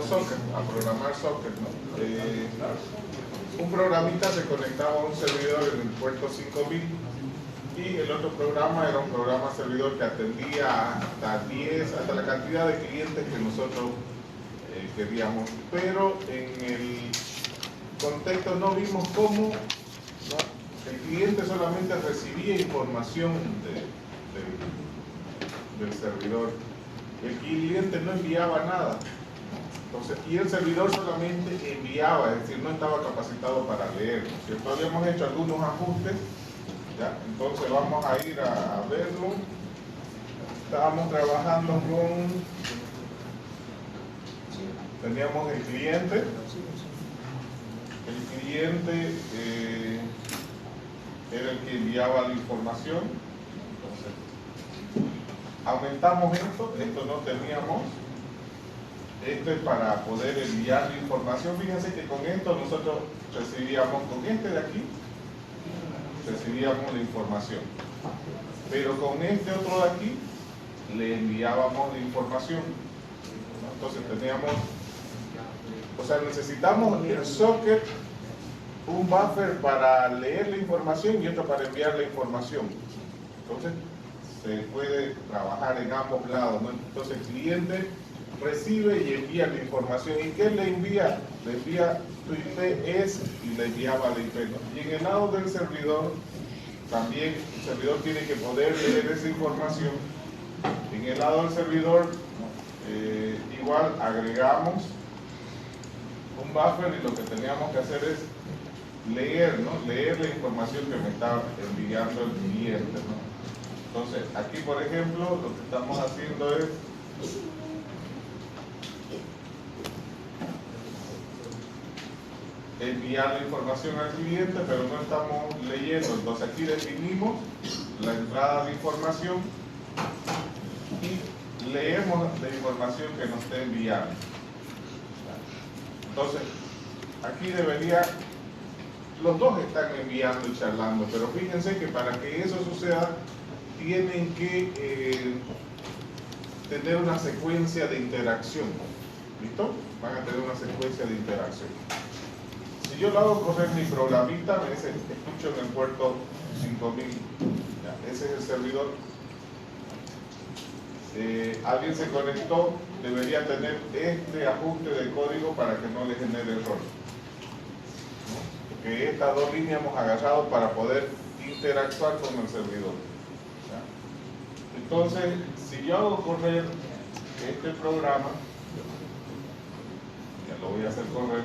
los sockets, a programar sockets, ¿no? Un programita se conectaba a un servidor en el puerto 5000 y el otro programa era un programa servidor que atendía hasta la cantidad de clientes que nosotros queríamos, pero en el contexto no vimos cómo, ¿no? El cliente solamente recibía información del servidor, el cliente no enviaba nada. Entonces, y el servidor solamente enviaba, es decir, no estaba capacitado para leer, ¿no es cierto? Habíamos hecho algunos ajustes, ¿ya? Entonces vamos a ir a verlo. Estábamos trabajando teníamos el cliente era el que enviaba la información. Entonces, aumentamos esto no teníamos. Esto es para poder enviar la información. Fíjense que con esto nosotros recibíamos, con este de aquí, recibíamos la información. Pero con este otro de aquí, le enviábamos la información. Entonces teníamos, o sea, necesitamos el socket, un buffer para leer la información y otro para enviar la información. Entonces, se puede trabajar en ambos lados, ¿no? Entonces, el cliente recibe y envía la información. ¿Y qué le envía? Le envía tu IP es y le enviaba la IP, ¿no? Y en el lado del servidor, también el servidor tiene que poder leer esa información. En el lado del servidor, igual agregamos un buffer y lo que teníamos que hacer es leer, ¿no? Leer la información que me está enviando el cliente, ¿no? Entonces, aquí por ejemplo, lo que estamos haciendo es enviar la información al cliente, pero no estamos leyendo. Entonces aquí definimos la entrada de información y leemos la información que nos está enviando. Entonces, aquí los dos están enviando y charlando, pero fíjense que para que eso suceda, tienen que tener una secuencia de interacción. ¿Listo? Van a tener una secuencia de interacción. Si yo lo hago correr mi programita, me dice, escucho en el puerto 5000. Ya, ese es el servidor. Alguien se conectó, debería tener este ajuste de código para que no le genere error, ¿no? Porque estas dos líneas hemos agarrado para poder interactuar con el servidor. ¿Ya? Entonces, si yo hago correr este programa, ya lo voy a hacer correr.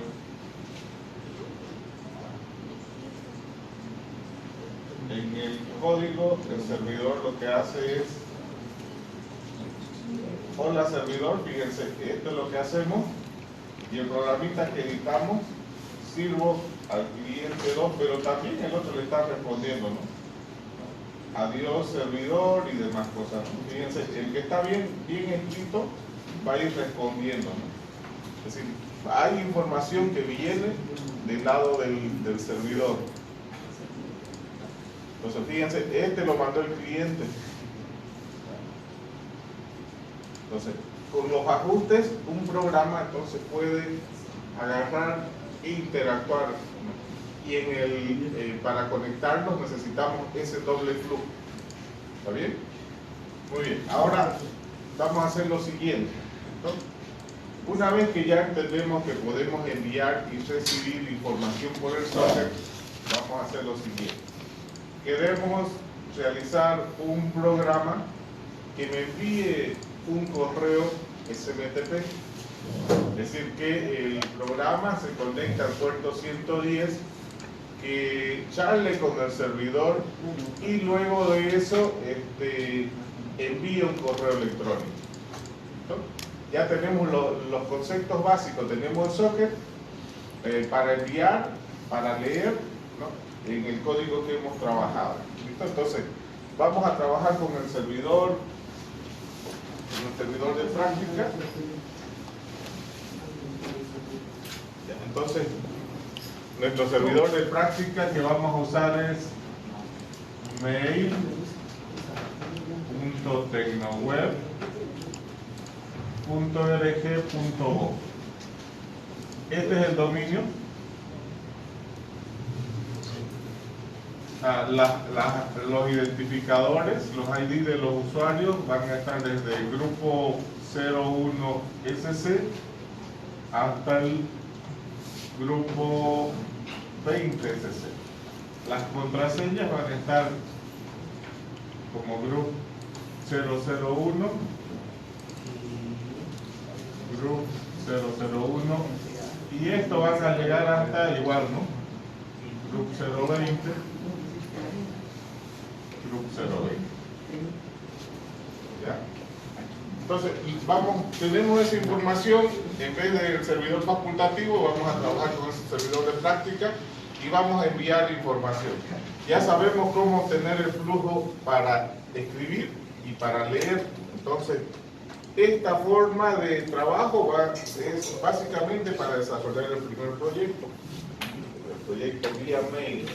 En el código, el servidor lo que hace es: hola servidor, fíjense, esto es lo que hacemos, y el programita que editamos, sirvo al cliente 2, pero también el otro le está respondiendo, ¿no? Adiós servidor y demás cosas, ¿no? Fíjense, el que está bien escrito va a ir respondiendo, ¿no? Es decir, hay información que viene del lado del servidor. Entonces fíjense, este lo mandó el cliente. Entonces, con los ajustes, un programa entonces puede agarrar e interactuar, ¿no? Y para conectarnos necesitamos ese doble flujo. ¿Está bien? Muy bien. Ahora vamos a hacer lo siguiente, ¿no? Una vez que ya entendemos que podemos enviar y recibir información por el socket, vamos a hacer lo siguiente. Queremos realizar un programa que me envíe un correo SMTP, es decir, que el programa se conecta al puerto 110, que charle con el servidor y luego de eso envíe un correo electrónico. ¿No? Ya tenemos los conceptos básicos, tenemos el socket para enviar, para leer, ¿no? En el código que hemos trabajado. ¿Listo? Entonces, vamos a trabajar con el servidor de práctica. Entonces, nuestro servidor de práctica que vamos a usar es mail.tecnoweb.org.bo. Este es el dominio. Los identificadores, los ID de los usuarios van a estar desde el grupo 01SC hasta el grupo 20SC. Las contraseñas van a estar como grupo 001, grupo 001, y esto van a llegar hasta igual, ¿no? Grupo 020, grupo 020. ¿Ya? Entonces, tenemos esa información. En vez del servidor facultativo, vamos a trabajar con ese servidor de práctica y vamos a enviar información. Ya sabemos cómo obtener el flujo para escribir y para leer. Entonces, esta forma de trabajo es básicamente para desarrollar el primer proyecto, el proyecto vía mail.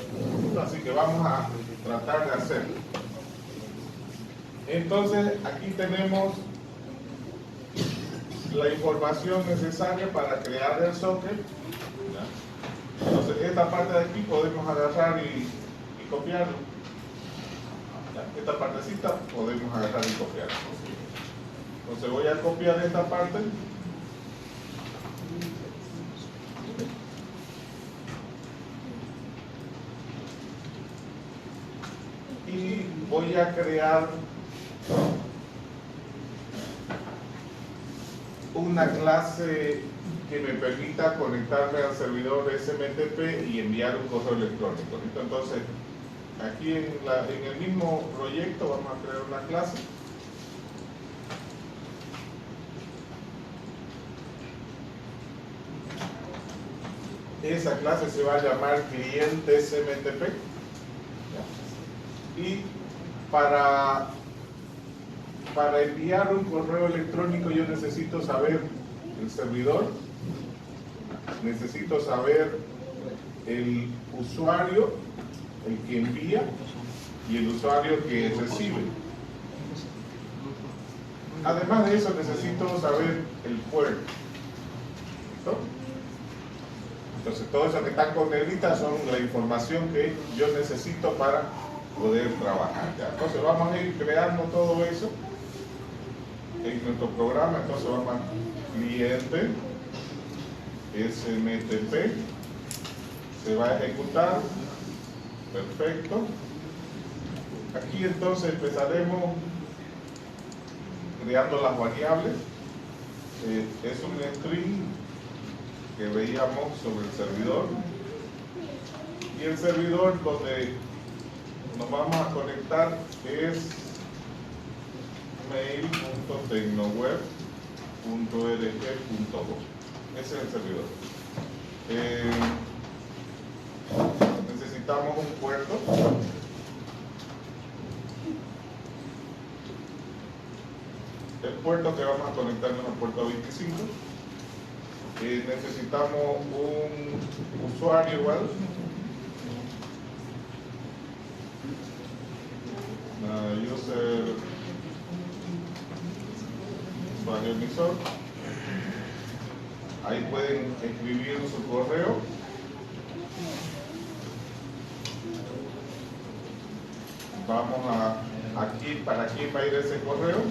Así que vamos a tratar de hacerlo. Entonces, aquí tenemos la información necesaria para crear el socket. ¿Ya? Entonces, esta parte de aquí podemos agarrar y copiarlo. ¿Ya? Esta partecita podemos agarrar y copiarlo. Entonces voy a copiar esta parte y voy a crear una clase que me permita conectarme al servidor SMTP y enviar un correo electrónico. Entonces, aquí en el mismo proyecto vamos a crear una clase. Esa clase se va a llamar cliente SMTP. Y para enviar un correo electrónico yo necesito saber el servidor, necesito saber el usuario, el que envía, y el usuario que recibe. Además de eso necesito saber el puerto. ¿Listo? Entonces todo eso que está con negrita son la información que yo necesito para poder trabajar. ¿Ya? Entonces vamos a ir creando todo eso en nuestro programa. Entonces vamos a cliente SMTP, se va a ejecutar. Perfecto. Aquí entonces empezaremos creando las variables. Es un string que veíamos sobre el servidor, y el servidor donde nos vamos a conectar es mail.tecnoweb.org.bo. ese es el servidor. Necesitamos un puerto. El puerto que vamos a conectarnos al puerto 25. Necesitamos un usuario igual. Usuario emisor. Ahí pueden escribir su correo. Vamos aquí, ¿para quién va a ir ese correo?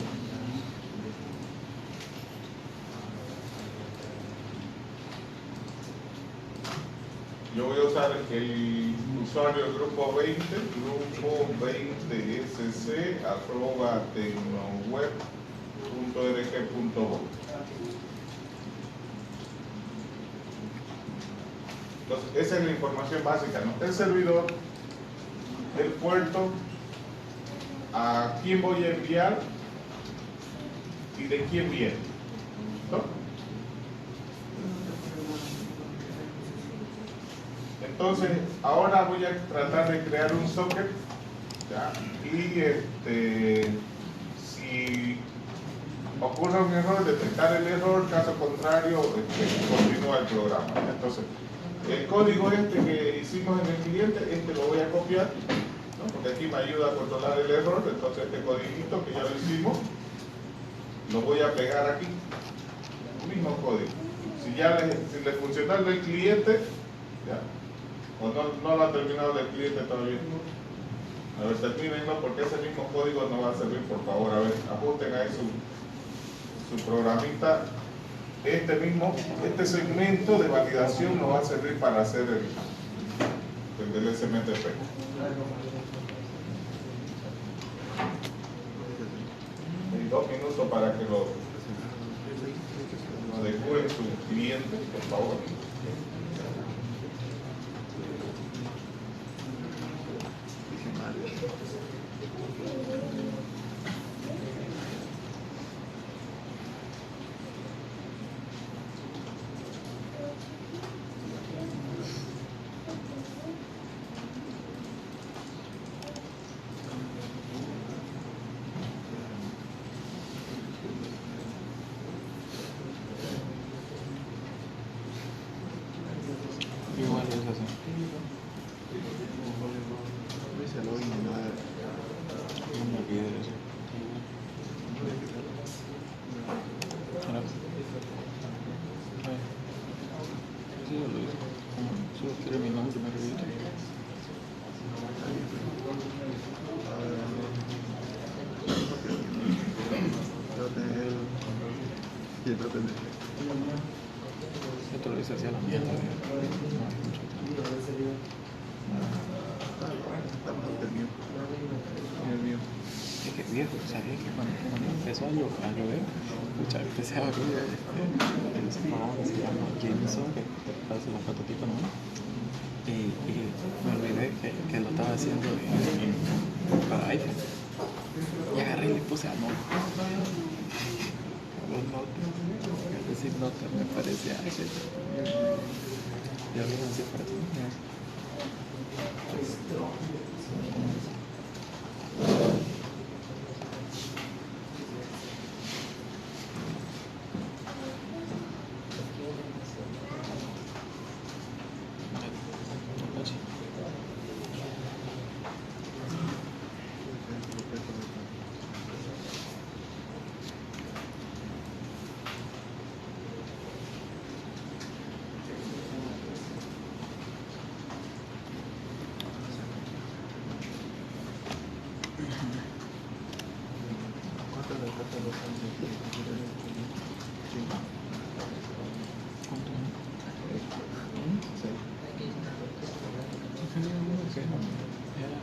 Yo voy a usar el usuario grupo 20, grupo 20sc @tecnoweb.org.bo. Entonces, esa es la información básica, ¿no? El servidor, el puerto, a quién voy a enviar y de quién viene, ¿no? Entonces, ahora voy a tratar de crear un socket, ¿ya? Y si ocurre un error, detectar el error, caso contrario, continúa el programa. Entonces, el código que hicimos en el cliente, lo voy a copiar, ¿no? Porque aquí me ayuda a controlar el error. Entonces, este codiguito que ya lo hicimos, lo voy a pegar aquí, el mismo código. Si le funcionó el del cliente, ya. O no lo ha terminado el cliente todavía. A ver, termínenlo porque ese mismo código no va a servir, por favor. A ver, ajusten ahí su programita. Este segmento de validación no va a servir para hacer el del SMTP. Y 2 minutos para que lo adecúen su cliente, por favor. Igual es así. No me olvidé de eso. Ahora. Sí, ya lo hice. Solo quiero mi nombre, me olvidé. Esto lo hice hacia la mierda. Es que viejo, ¿sabes? Que cuando empezó a llover, pucha, empecé a abrir ese programa que se llama Jameson, que hace la prototipos, ¿no? Y me olvidé que lo estaba haciendo para iPhone. Y agarré y le puse a Note. Los notes. Decir notas me parecía que ya lo hacía para ti.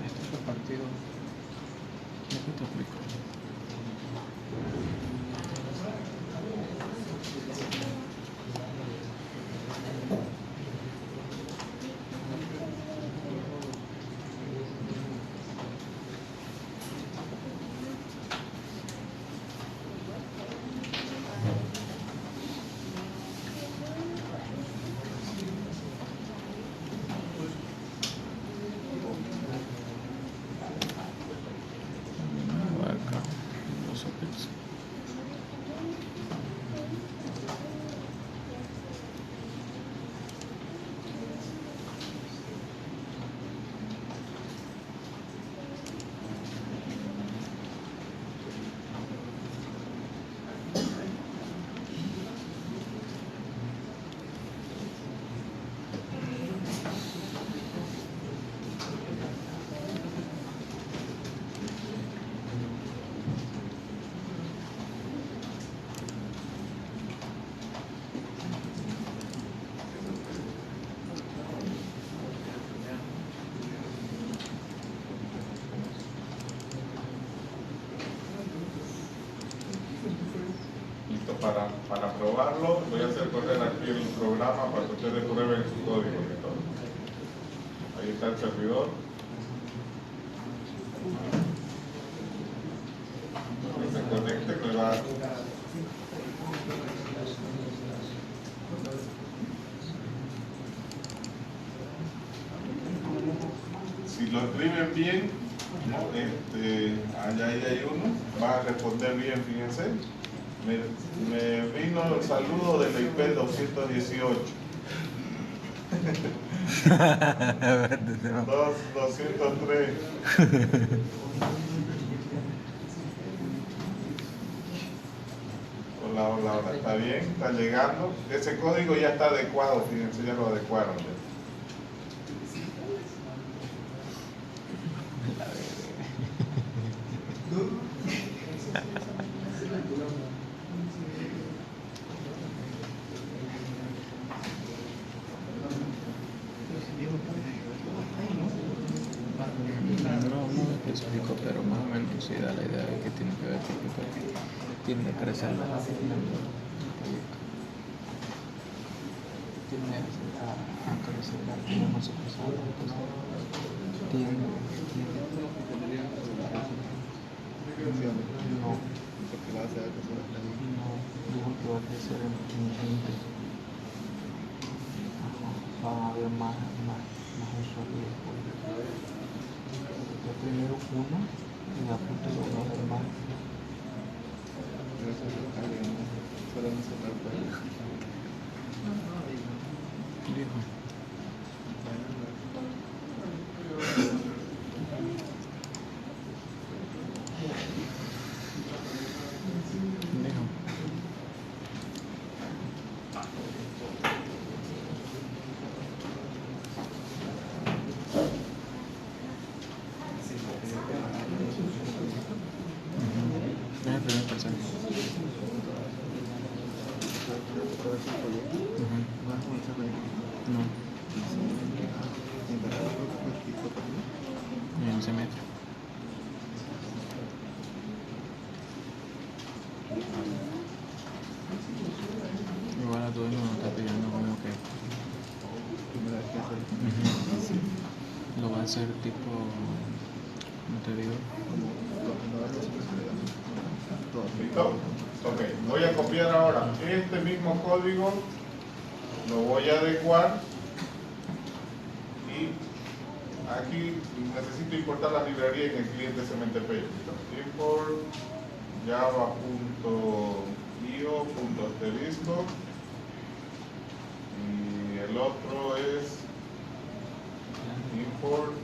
Esto fue partido. ¿Cómo te explico? Acá, los sockets. Para probarlo, voy a hacer correr aquí el programa para que ustedes prueben su código y todo. Ahí está el servidor. Cuando se conecte me va. Si lo escriben bien, ¿no? Allá hay uno, va a responder bien, fíjense. Me vino el saludo del IP 218. 203. Hola. ¿Está bien? ¿Está llegando? Ese código ya está adecuado, fíjense, ya lo adecuaron. Ya. La verga. No específico, pero más o menos sí da la idea de que tiene que ver típico. Tiende a crecer la tiende a crecer la no se cruzada, entonces tiende no, porque va a ser que solo está ahí. no, dijo que va a crecer en gente. Van a haber más usuarios. Primero uno y a punto de los demás. Pero eso es lo que hay, ¿no? Solo no se trata de eso. Dijo. Dijo. Es el primer pensamiento. No, ni un semestre. Igual a todo el mundo está pidiendo como que lo va a hacer tipo, ¿cómo te digo? ¿Listo? Ok, voy a copiar ahora este mismo código, lo voy a adecuar y aquí necesito importar la librería en el cliente CMTP. Import java.io.asterisco y el otro es import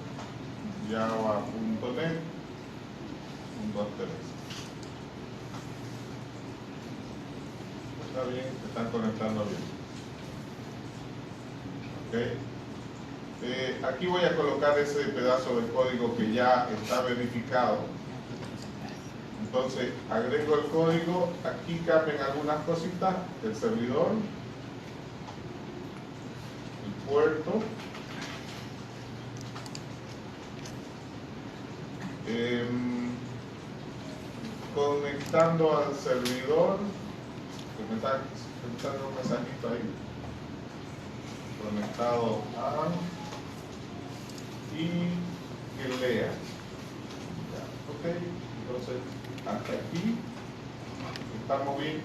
java.net.asterisco. Está bien, se están conectando bien. Ok. Aquí voy a colocar ese pedazo de código que ya está verificado. Entonces, agrego el código, aquí cambian algunas cositas, el servidor, el puerto, conectando al servidor, que me está un mensajito ahí, conectado a, y que lea. Ya, ok, entonces hasta aquí estamos bien.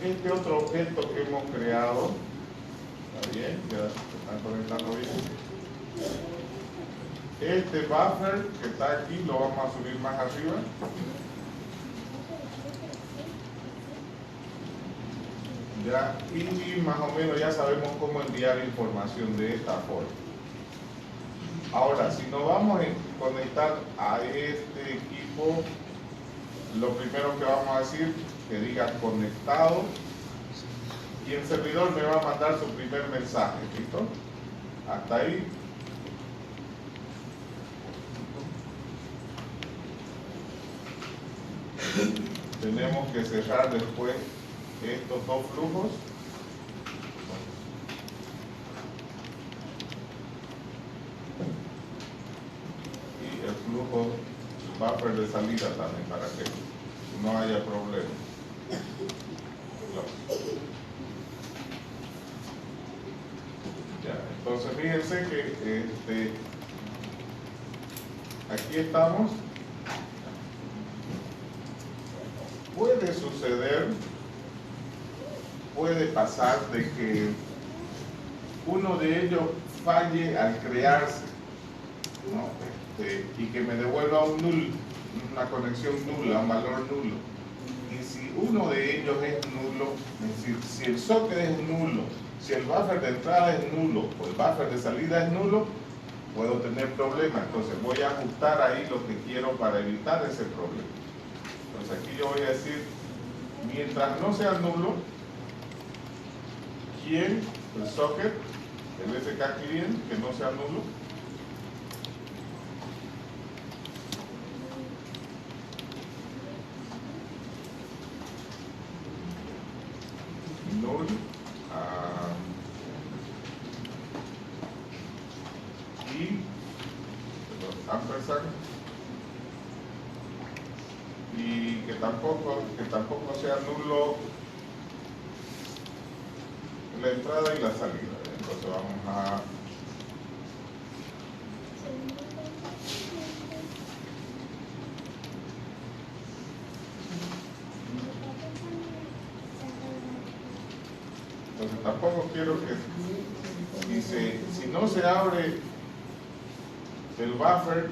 Este otro objeto que hemos creado, está bien, ya se están conectando bien. Este buffer que está aquí lo vamos a subir más arriba. Ya, y más o menos ya sabemos cómo enviar información de esta forma. Ahora, si nos vamos a conectar a este equipo, lo primero que vamos a decir que diga conectado y el servidor me va a mandar su primer mensaje, ¿listo? Hasta ahí. Tenemos que cerrar después estos dos flujos. Y el flujo buffer de salida también para que no haya problema. Ya, entonces fíjense que aquí estamos. Puede suceder, puede pasar de que uno de ellos falle al crearse, ¿no? Y que me devuelva un null, una conexión nula, un valor nulo. Y si uno de ellos es nulo, es decir, si el socket es nulo, si el buffer de entrada es nulo o el buffer de salida es nulo, puedo tener problemas. Entonces voy a ajustar ahí lo que quiero para evitar ese problema. Entonces aquí yo voy a decir mientras no sea nulo, ¿quién? El socket, el SK client, que no sea nulo. Null. Y ampersand. Y que tampoco sea nulo la entrada y la salida. Entonces vamos a entonces tampoco quiero que si no se abre el buffer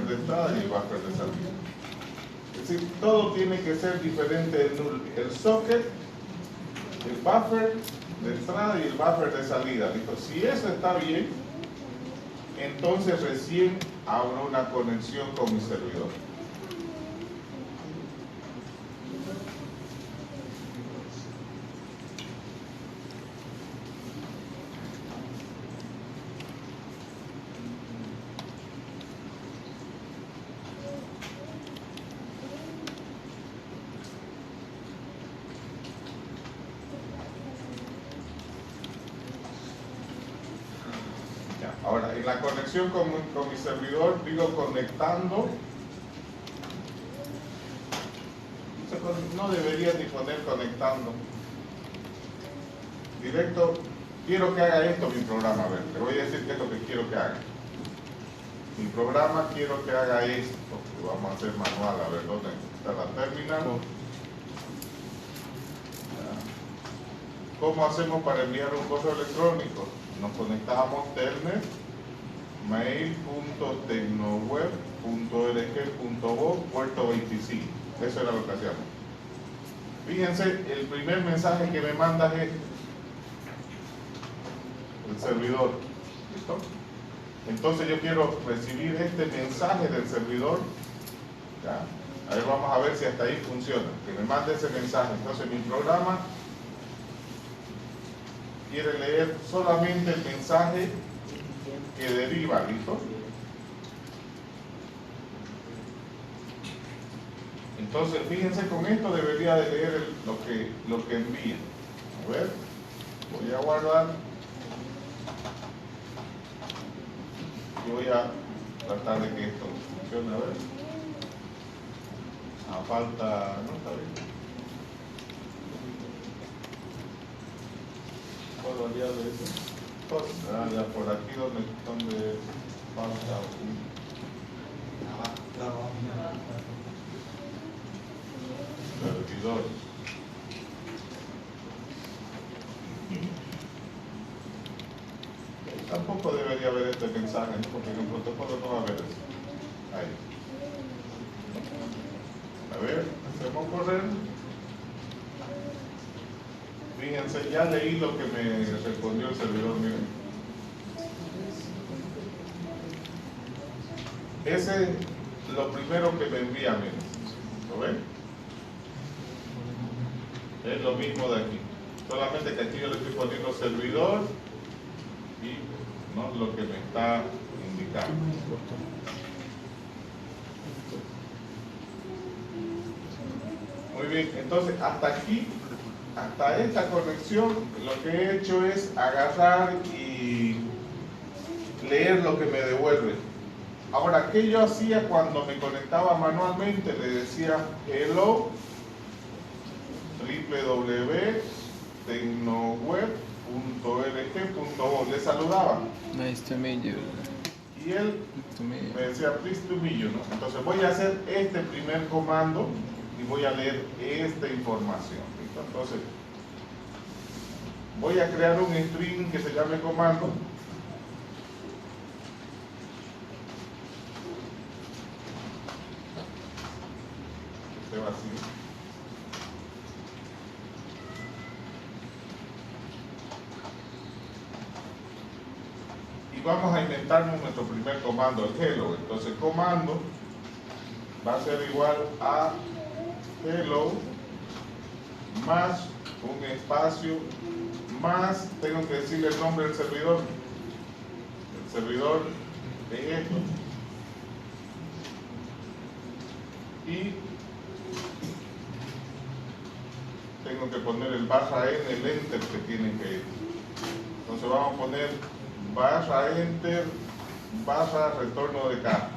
de entrada y el buffer de salida. Es decir, todo tiene que ser diferente en null. El socket, el buffer de entrada y el buffer de salida. Dijo, si eso está bien, entonces recién abro una conexión con mi servidor. Ahora, en la conexión con mi servidor, digo conectando. No debería ni poner conectando. Directo, quiero que haga esto mi programa. A ver, le voy a decir qué es lo que quiero que haga. Mi programa quiero que haga esto. Que vamos a hacer manual. A ver, ¿dónde está la terminal? ¿Cómo hacemos para enviar un correo electrónico? Nos conectamos telnet mail.tecnoweb.org.bo puerto 25. Eso era lo que hacíamos. Fíjense, el primer mensaje que me manda es este. El servidor. ¿Listo? Entonces yo quiero recibir este mensaje del servidor. ¿Ya? A ver, vamos a ver si hasta ahí funciona. Que me mande ese mensaje. Entonces mi programa quiere leer solamente el mensaje que deriva, ¿listo? Entonces, fíjense, con esto debería de leer lo que envía. A ver, voy a guardar. Y voy a tratar de que esto funcione, a ver. A falta, no está bien. ¿Puedo aliar de eso? Ya por aquí donde falta un servidor. Tampoco debería haber este mensaje, ¿no? Porque en el protocolo no va a haber eso. Ahí. A ver, hacemos correr. Fíjense, ya leí lo que me respondió el servidor, miren. Ese es lo primero que me envía, miren. ¿Lo ven? Es lo mismo de aquí. Solamente que aquí yo le estoy poniendo servidor y no lo que me está indicando. Muy bien, entonces hasta aquí, hasta esta conexión, lo que he hecho es agarrar y leer lo que me devuelve. Ahora, ¿qué yo hacía cuando me conectaba manualmente? Le decía hello www.tecnoweb.org.bo. Le saludaba. Nice to meet you. Y él me decía please to meet you, ¿no? Entonces voy a hacer este primer comando y voy a leer esta información. ¿Listo? Entonces voy a crear un string que se llame comando. Este vacío. Y vamos a inventarnos nuestro primer comando, el hello. Entonces comando va a ser igual a hello más un espacio más, tengo que decirle el nombre del servidor. El servidor es esto. Y tengo que poner el barra n, el enter que tiene que ir. Entonces vamos a poner barra enter, barra retorno de caja.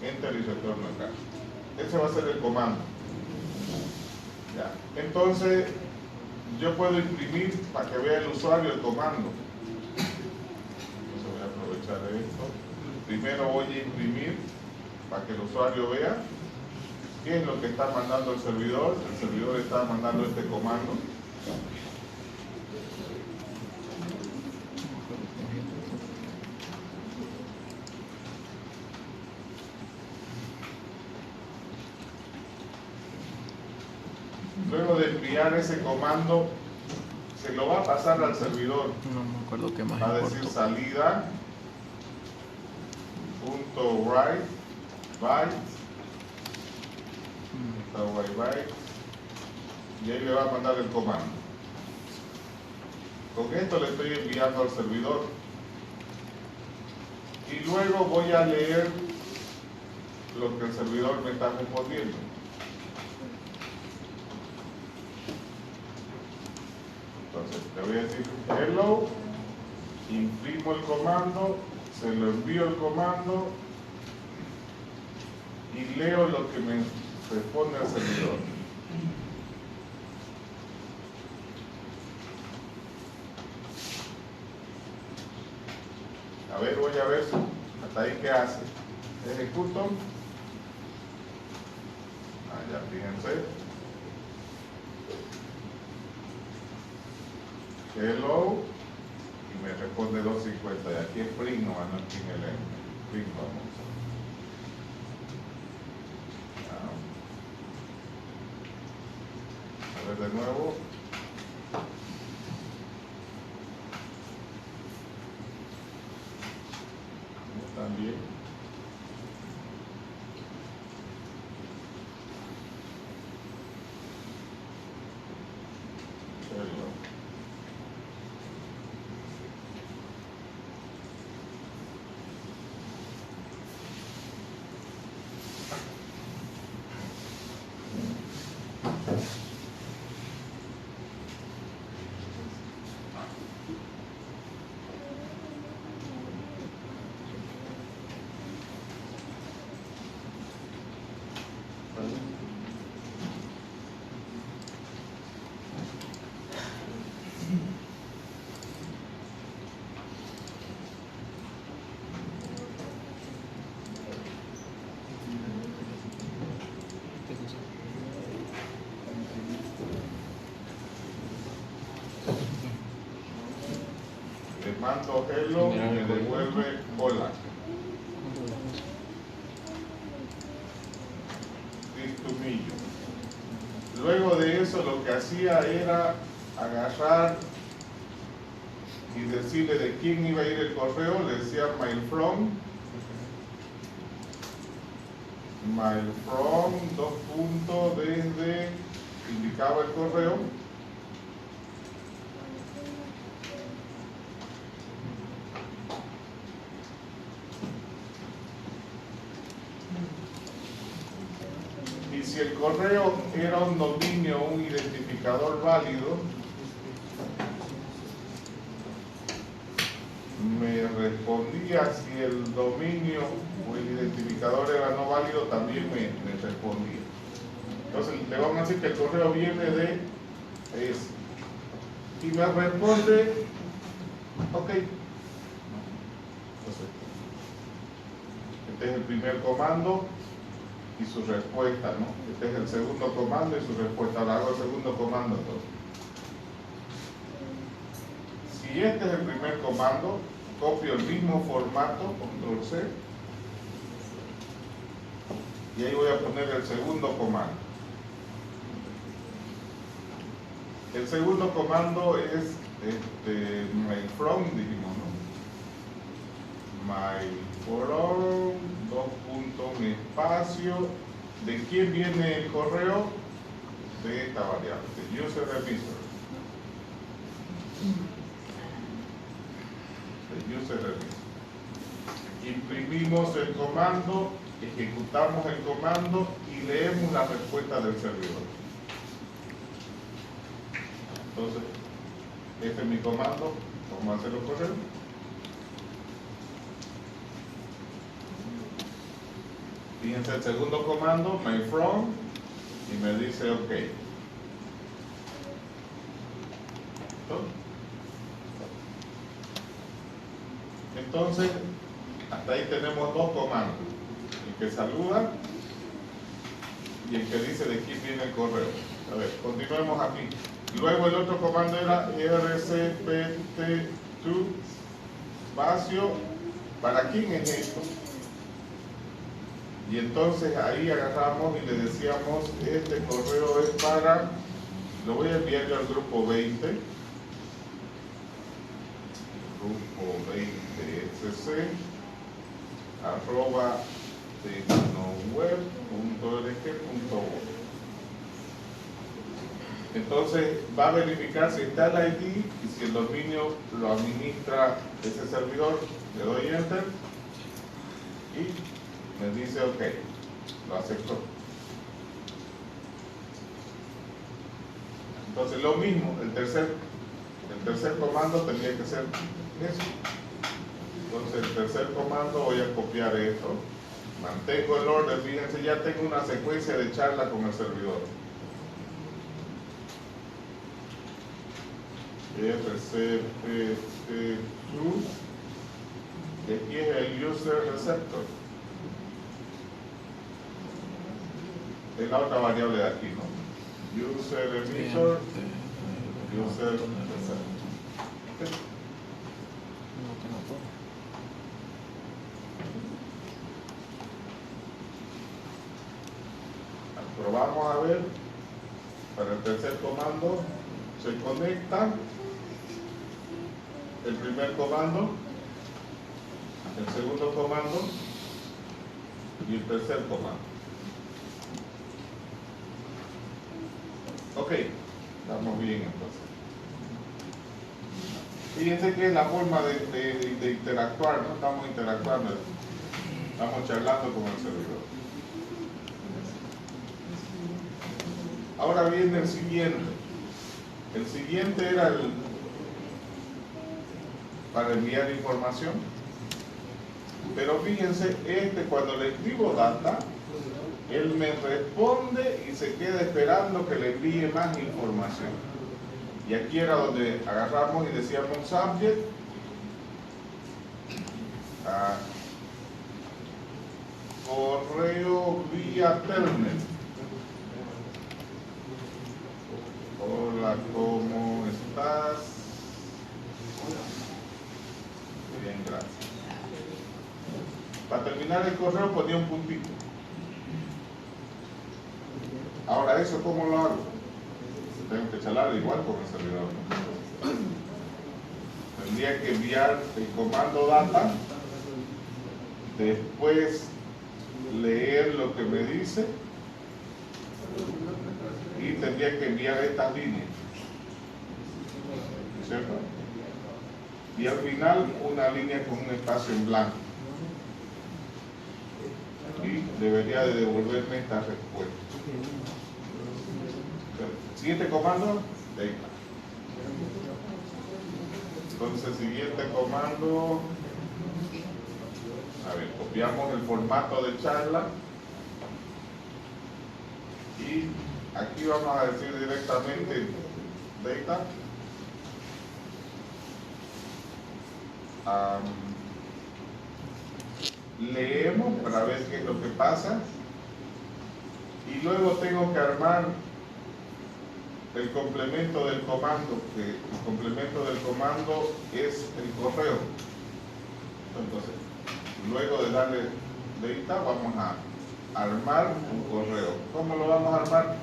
Enter y retorno de caja. Ese va a ser el comando. Ya. Entonces yo puedo imprimir para que vea el usuario el comando. Entonces voy a aprovechar esto. Primero voy a imprimir para que el usuario vea qué es lo que está mandando el servidor. El servidor está mandando este comando. Luego de enviar ese comando, se lo va a pasar al servidor. No me acuerdo qué más Va a decir importó. salida punto write bytes, byte, y ahí le va a mandar el comando. Con esto le estoy enviando al servidor y luego voy a leer lo que el servidor me está respondiendo. Entonces le voy a decir hello, imprimo el comando, se lo envío el comando y leo lo que me responde el servidor. A ver, voy a ver hasta ahí qué hace. Ejecuto. Ya fíjense. Hello. Y me responde 250. Y aquí es print, no aquí en el print vamos. A ver de nuevo. También. Hello. Le mando hello y me devuelve hola. Listumillo. Luego de eso lo que hacía era agarrar y decirle de quién iba a ir el correo. Le decía mail from, dos puntos desde, indicaba el correo. Y si el correo era un dominio, un identificador válido, me respondía. Si el dominio o el identificador era no válido, también me respondía. Entonces le vamos a decir que el correo viene de ese. Y me responde, ok. Entonces, este es el primer comando y su respuesta, ¿no? Este es el segundo comando y su respuesta. Ahora hago el segundo comando entonces. Si este es el primer comando, copio el mismo formato, control C, y ahí voy a poner el segundo comando. El segundo comando es mail from, dijimos, ¿no? my for dos puntos, mi espacio. ¿De quién viene el correo? De esta variable, de user revisor. De user revisor. Imprimimos el comando, ejecutamos el comando y leemos la respuesta del servidor. Entonces, este es mi comando. Vamos a hacerlo correr. Fíjense el segundo comando, my from, y me dice OK. Entonces, hasta ahí tenemos dos comandos. El que saluda y el que dice de quién viene el correo. A ver, continuemos aquí. Luego el otro comando era rcpt2 espacio. ¿Para quién es esto? Y entonces ahí agarramos y le decíamos, este correo es para, lo voy a enviar yo al grupo 20, grupo 20sc, @ tecnoweb.org.org. Entonces va a verificar si está el ID y si el dominio lo administra ese servidor. Le doy Enter y me dice OK, lo aceptó. Entonces lo mismo, el tercer comando tendría que ser eso. Entonces el tercer comando voy a copiar esto, mantengo el orden, fíjense, ya tengo una secuencia de charla con el servidor. rcpt2 y aquí es el user receptor, es la otra variable de aquí, ¿no? User emisor, user receptor. Probamos a ver. Para el tercer comando se conecta el primer comando, el segundo comando y el tercer comando. Ok, estamos bien entonces. Fíjense que es la forma de interactuar, ¿no? Estamos interactuando, estamos charlando con el servidor. Ahora viene el siguiente. El siguiente era para enviar información. Pero fíjense, cuando le escribo data, él me responde y se queda esperando que le envíe más información. Y aquí era donde agarramos y decíamos subject, correo vía terminal. Hola, ¿cómo estás? Bien, gracias. Para terminar el correo ponía un puntito. Ahora, ¿eso cómo lo hago? Tengo que charlar igual con el servidor, ¿no? Tendría que enviar el comando data, después leer lo que me dice y tendría que enviar estas líneas, ¿cierto? Y al final una línea con un espacio en blanco y debería de devolverme esta respuesta. Siguiente comando, data. Entonces siguiente comando, a ver, copiamos el formato de charla y aquí vamos a decir directamente data. Leemos para ver qué es lo que pasa y luego tengo que armar el complemento del comando, que el complemento del comando es el correo. Entonces, luego de darle data, vamos a armar un correo. ¿Cómo lo vamos a armar?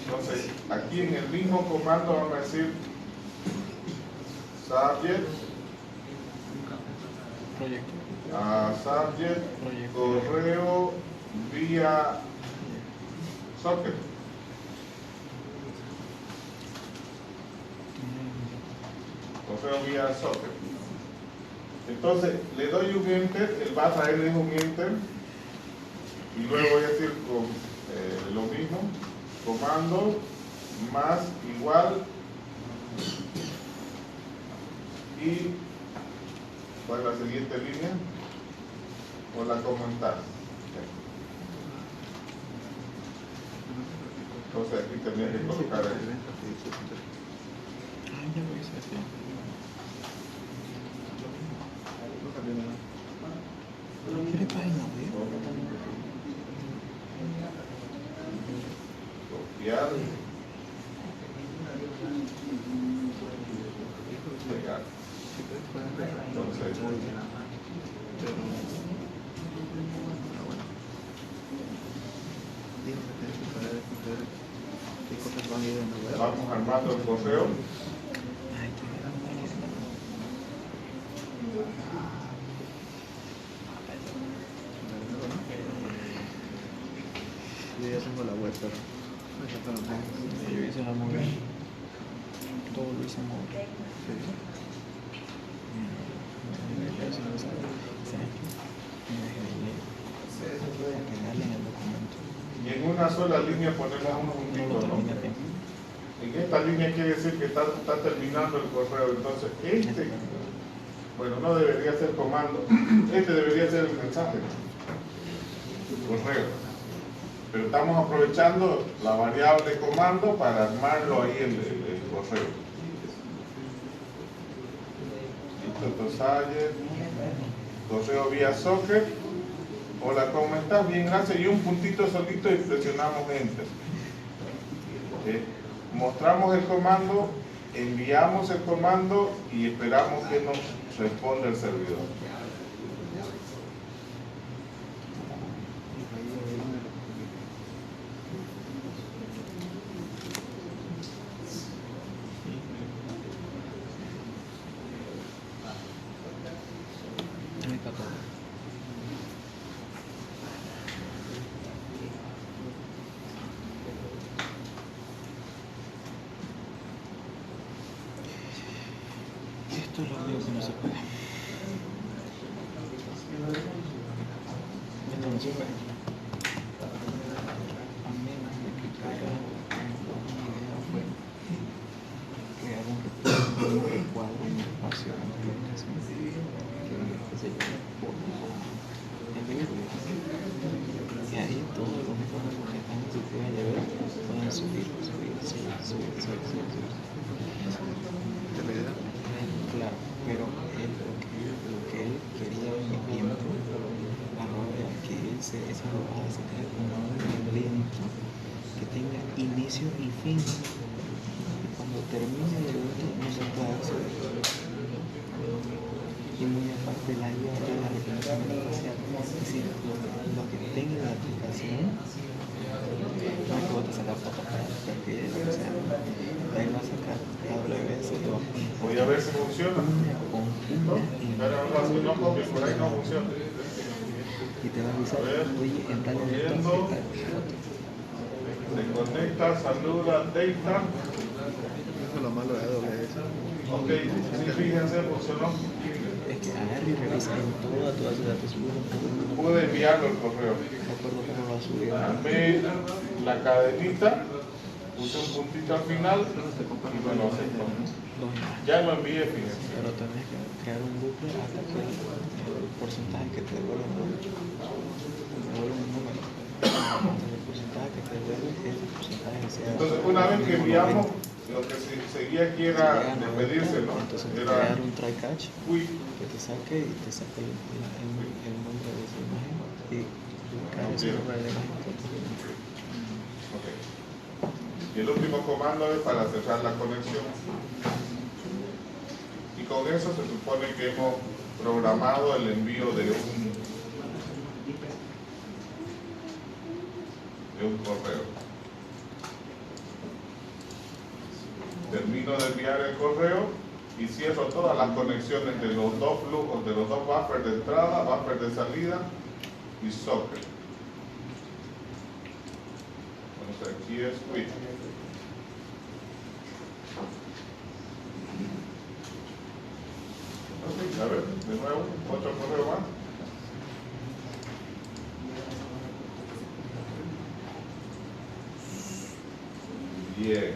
Entonces, aquí en el mismo comando vamos a decir subject, a subject, correo vía socket. Correo vía socket. Entonces le doy un enter, él va a traerle un enter y luego voy a decir con lo mismo, comando más igual y ¿cuál es la siguiente línea? O la comentar. Entonces aquí tendría que colocar el Ah, ya lo hice así. ¿Qué le página web? copiar, pegar. Entonces, vamos armando el correo. Ay, qué Yo ya tengo la web, pero esa no la tengo. yo hice la móvil. Todo lo hice móvil. Y en una sola línea ponemos un puntito, ¿no? En esta línea quiere decir que está terminando el correo. Entonces, bueno, no debería ser comando, este debería ser el mensaje, correo. Pero estamos aprovechando la variable comando para armarlo ahí en el correo. Listo, entonces, correo vía socket. Hola, ¿cómo estás? Bien, gracias. Y un puntito solito y presionamos enter. Mostramos el comando, enviamos el comando y esperamos que nos responda el servidor. Esto es lo único que no se puede. Esto no se puede. A menos de que caiga una idea fue crear un recuadro, un espacio, una aplicación que se llame y ahí todos los informes que están en su página de web pueden subir. Claro, pero lo que él quería en mi tiempo, la era que esa robada se quede como un lento, que tenga inicio y fin. Y cuando termine el evento no se puede acceder. Y muy aparte la IA de la reconocimiento facial, es decir, lo que tenga la aplicación, no hay que vos te sacar fotos para el perfil, lo que sea. Ahí va a sacar AWS y va a poner. Voy a ver si funciona. Pero no copie, por ahí no funciona. Y te va a avisar, oye, en tal evento, se conecta, saluda, data. Eso es lo malo de AWS. Ok, sí, fíjense, funcionó. es que agarre y revisa en toda tu base de datos. Pude enviarlo el correo. No recuerdo cómo lo ha subido. Armé la cadenita, puse un puntito al final y me lo aceptó. Ya lo envié, fíjense. Pero tenés que crear un bucle hasta que el porcentaje que te devuelve un número. El porcentaje que te devuelve es el porcentaje que sea. Entonces, una vez que enviamos, lo que seguía aquí era despedirse, ¿no? Entonces, Era crear un try catch uy, que te saque y te saque el nombre de esa imagen y cada vez el nombre de la imagen. ok. Y el último comando es para cerrar la conexión. Y con eso se supone que hemos programado el envío de un correo. Termino de enviar el correo y cierro todas las conexiones de los dos flujos, de los dos buffers de entrada, buffer de salida y socket. Entonces aquí es switch. A ver, de nuevo, otro correo más. Bien,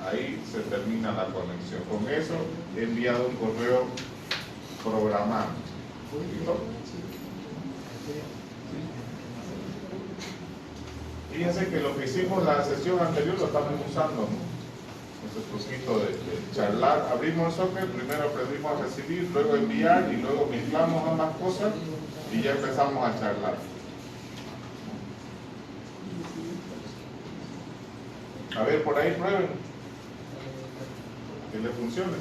ahí se termina la conexión. Con eso he enviado un correo programado. ¿Listo? Fíjense que lo que hicimos en la sesión anterior lo estamos usando, ¿no? Ese truquito de charlar. Abrimos el socket, primero aprendimos a recibir, luego enviar y luego mezclamos ambas cosas y ya empezamos a charlar. A ver, por ahí prueben que le funcione.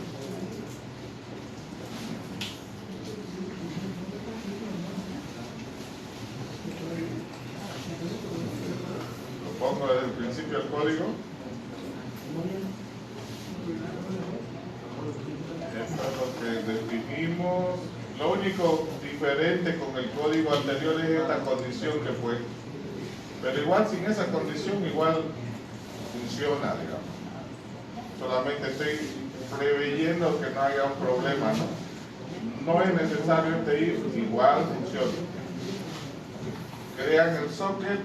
Lo pongo desde el principio el código. Esto es lo que definimos. Lo único diferente con el código anterior es esta condición que fue. Pero igual sin esa condición, igual funciona, digamos. Solamente estoy preveyendo que no haya un problema, ¿no? No es necesario este if, igual funciona. Crean el socket,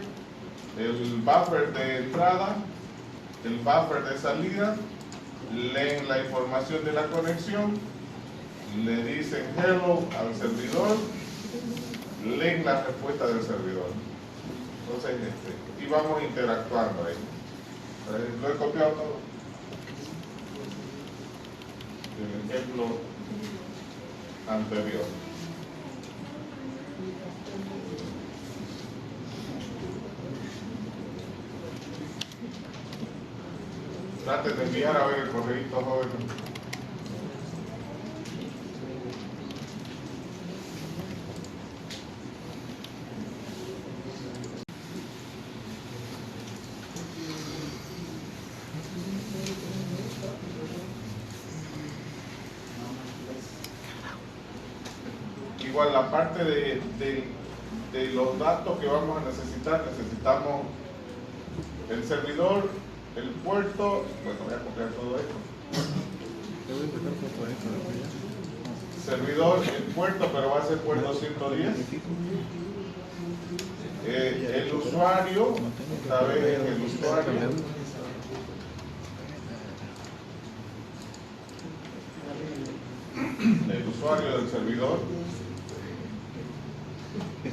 el buffer de entrada, el buffer de salida, leen la información de la conexión, le dicen hello al servidor, leen la respuesta del servidor. Entonces, y vamos interactuando ahí. Lo he copiado todo. El ejemplo anterior. Traten de enviar a ver el correíto, joven. Igual la parte de los datos que vamos a necesitar, necesitamos el servidor, el puerto. Bueno, voy a copiar todo esto. Yo voy a empezar por todo esto después ya. Servidor, el puerto, pero va a ser puerto 110. El usuario, esta vez el usuario. El usuario del servidor.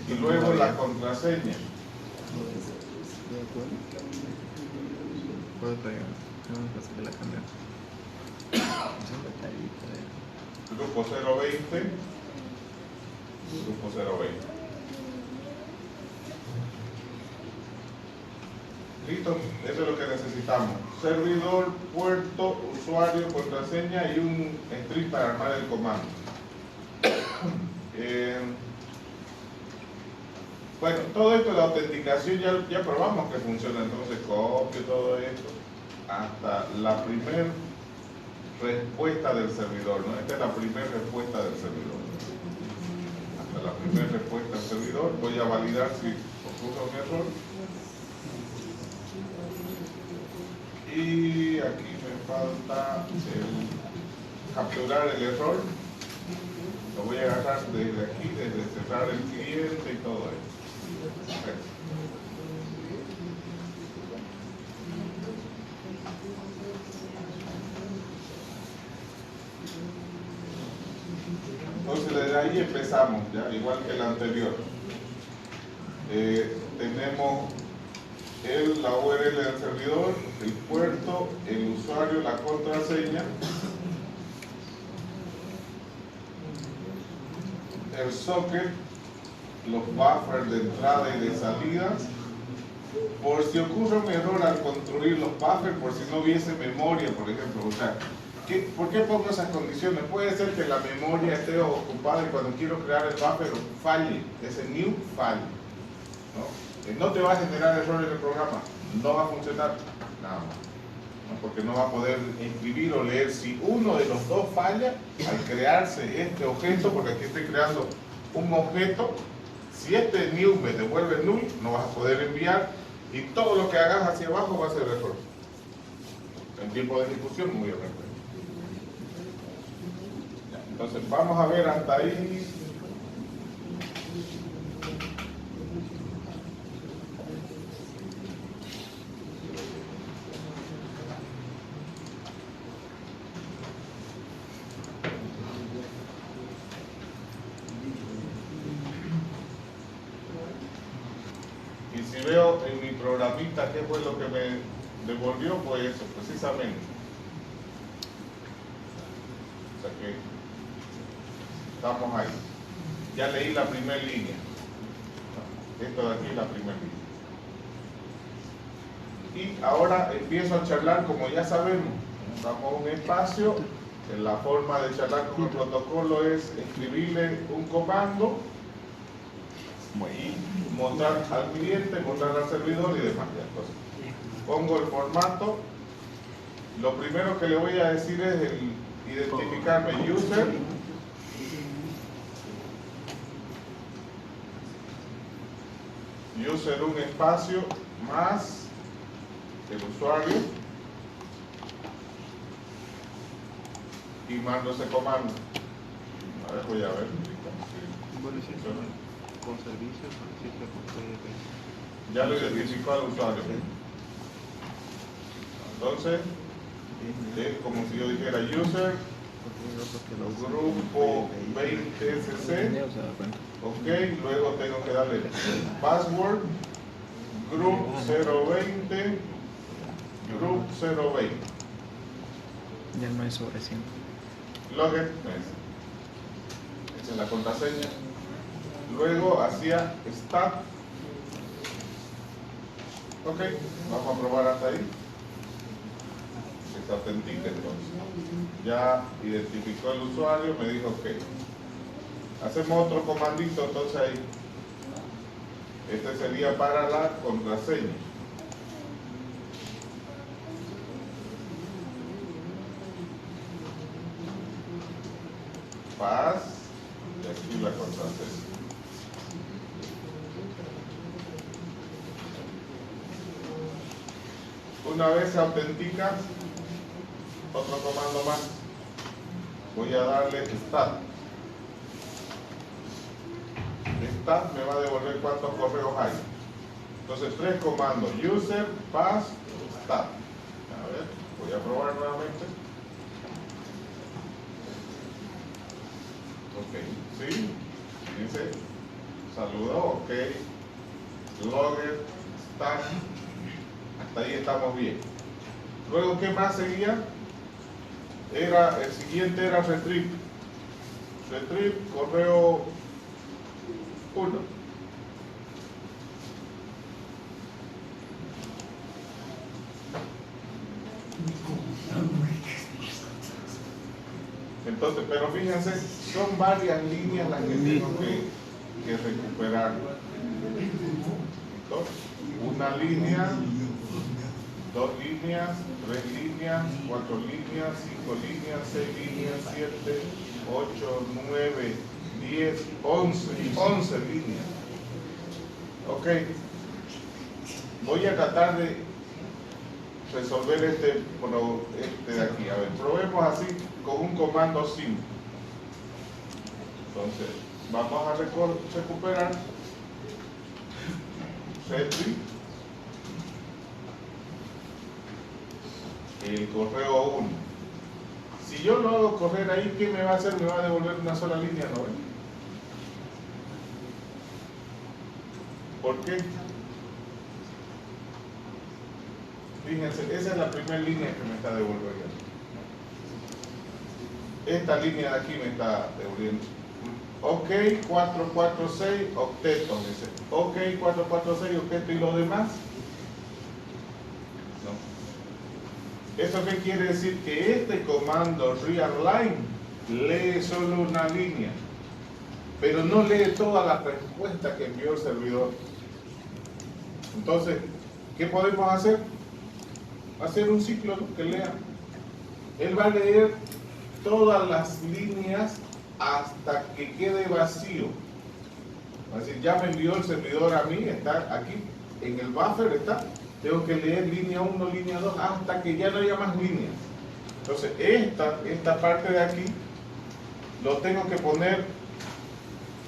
Y luego la contraseña. Puedo pegar. No, pues que la cambiamos. Grupo 020. Grupo 020. Listo, eso es lo que necesitamos. Servidor, puerto, usuario, contraseña y un string para armar el comando. Bueno, todo esto de la autenticación ya probamos que funciona, entonces copio todo esto hasta la primera respuesta del servidor, ¿no? Esta es la primera respuesta del servidor. Hasta la primera respuesta del servidor, voy a validar si ocurre un error. Y aquí me falta capturar el error. Lo voy a agarrar desde aquí, desde cerrar el cliente y todo esto. Perfecto. Entonces desde ahí empezamos, ya igual que el anterior. Tenemos la URL del servidor, el puerto, el usuario, la contraseña, el socket, los buffers de entrada y de salida. Por si ocurre un error al construir los buffers, por si no hubiese memoria, por ejemplo. O sea, ¿por qué pongo esas condiciones? Puede ser que la memoria esté ocupada y cuando quiero crear el buffer falle, ese new falle, ¿no? No te va a generar error en el programa, no va a funcionar, nada más. ¿no? Porque no va a poder escribir o leer. Si uno de los dos falla al crearse este objeto, porque aquí estoy creando un objeto, si este new me devuelve null, no vas a poder enviar y todo lo que hagas hacia abajo va a ser error. En tiempo de ejecución, muy obviamente. Entonces, vamos a ver hasta ahí. Y si veo en mi programita qué fue lo que me devolvió, pues eso, precisamente. O sea que estamos ahí. Ya leí la primera línea. Esto de aquí es la primera línea. Y ahora empiezo a charlar, como ya sabemos, damos un espacio. La forma de charlar con el protocolo es escribirle un comando y mostrar al cliente, mostrar al servidor y demás. Entonces, pongo el formato. Lo primero que le voy a decir es el identificarme user. User un espacio más el usuario y mando ese comando. A ver, voy a ver. Bueno, sí, con servicios, existe con PDP. Ya lo identificó al usuario. Entonces, es como si yo dijera user, grupo 20SC, ok, luego tengo que darle password, group 020, group 020. Ya no hay sobre 100. Login, esa es la contraseña. Luego hacía stat. Ok, vamos a probar hasta ahí. Que se autentique entonces. Ya identificó el usuario, me dijo ok. Hacemos otro comandito entonces ahí. Este sería para la contraseña. Pass y aquí la contraseña. Una vez se autentica, otro comando más. Voy a darle stat. Stat me va a devolver cuántos correos hay. Entonces 3 comandos: user, pass, stat. A ver, voy a probar nuevamente. Ok, sí, dice saludo, ok, logger, stat. Hasta ahí estamos bien. Luego, ¿qué más seguía? El siguiente era retrieve. Retrieve, correo 1. Entonces, pero fíjense, son varias líneas las que tengo que recuperar. Entonces, una línea, 2 líneas, 3 líneas, 4 líneas, 5 líneas, 6 líneas, 7, 8, 9, 10, 11 líneas. Ok. Voy a tratar de resolver este de aquí. A ver, probemos así con un comando simple. Entonces, vamos a recuperar retrieve el correo 1. Si yo lo hago correr ahí, ¿qué me va a hacer? Me va a devolver una sola línea, ¿no ven? ¿Por qué? Fíjense, esa es la primera línea que me está devolviendo. Esta línea de aquí me está devolviendo. Ok, 446, octeto, dice. Ok, 446, octeto, ¿y lo demás? No. ¿Eso qué quiere decir? Que este comando realign lee solo una línea, pero no lee toda la respuesta que envió el servidor. Entonces, ¿qué podemos hacer? Va a ser un ciclo, ¿no?, que lea. Él va a leer todas las líneas hasta que quede vacío. Va a decir, ya me envió el servidor a mí, está aquí, en el buffer está, tengo que leer línea 1, línea 2, hasta que ya no haya más líneas. Entonces, esta parte de aquí, lo tengo que poner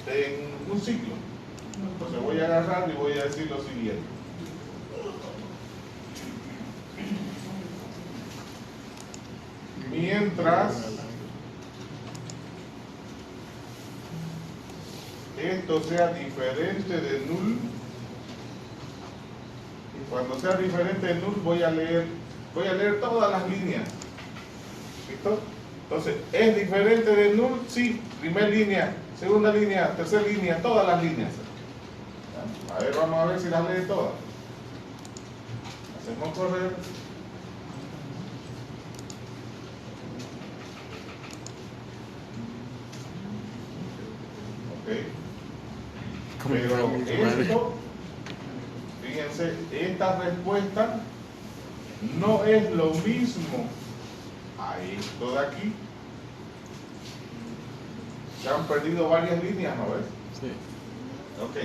en un ciclo. Entonces voy a agarrar y voy a decir lo siguiente. Mientras esto sea diferente de null, cuando sea diferente de null voy a leer todas las líneas. ¿Listo? Entonces, ¿es diferente de null? Sí, primera línea, segunda línea, tercera línea, todas las líneas. A ver, vamos a ver si las lee todas. Hacemos correr. Ok. Pero esto, fíjense, esta respuesta no es lo mismo a esto de aquí. Se han perdido varias líneas, ¿no ves? Sí. Ok.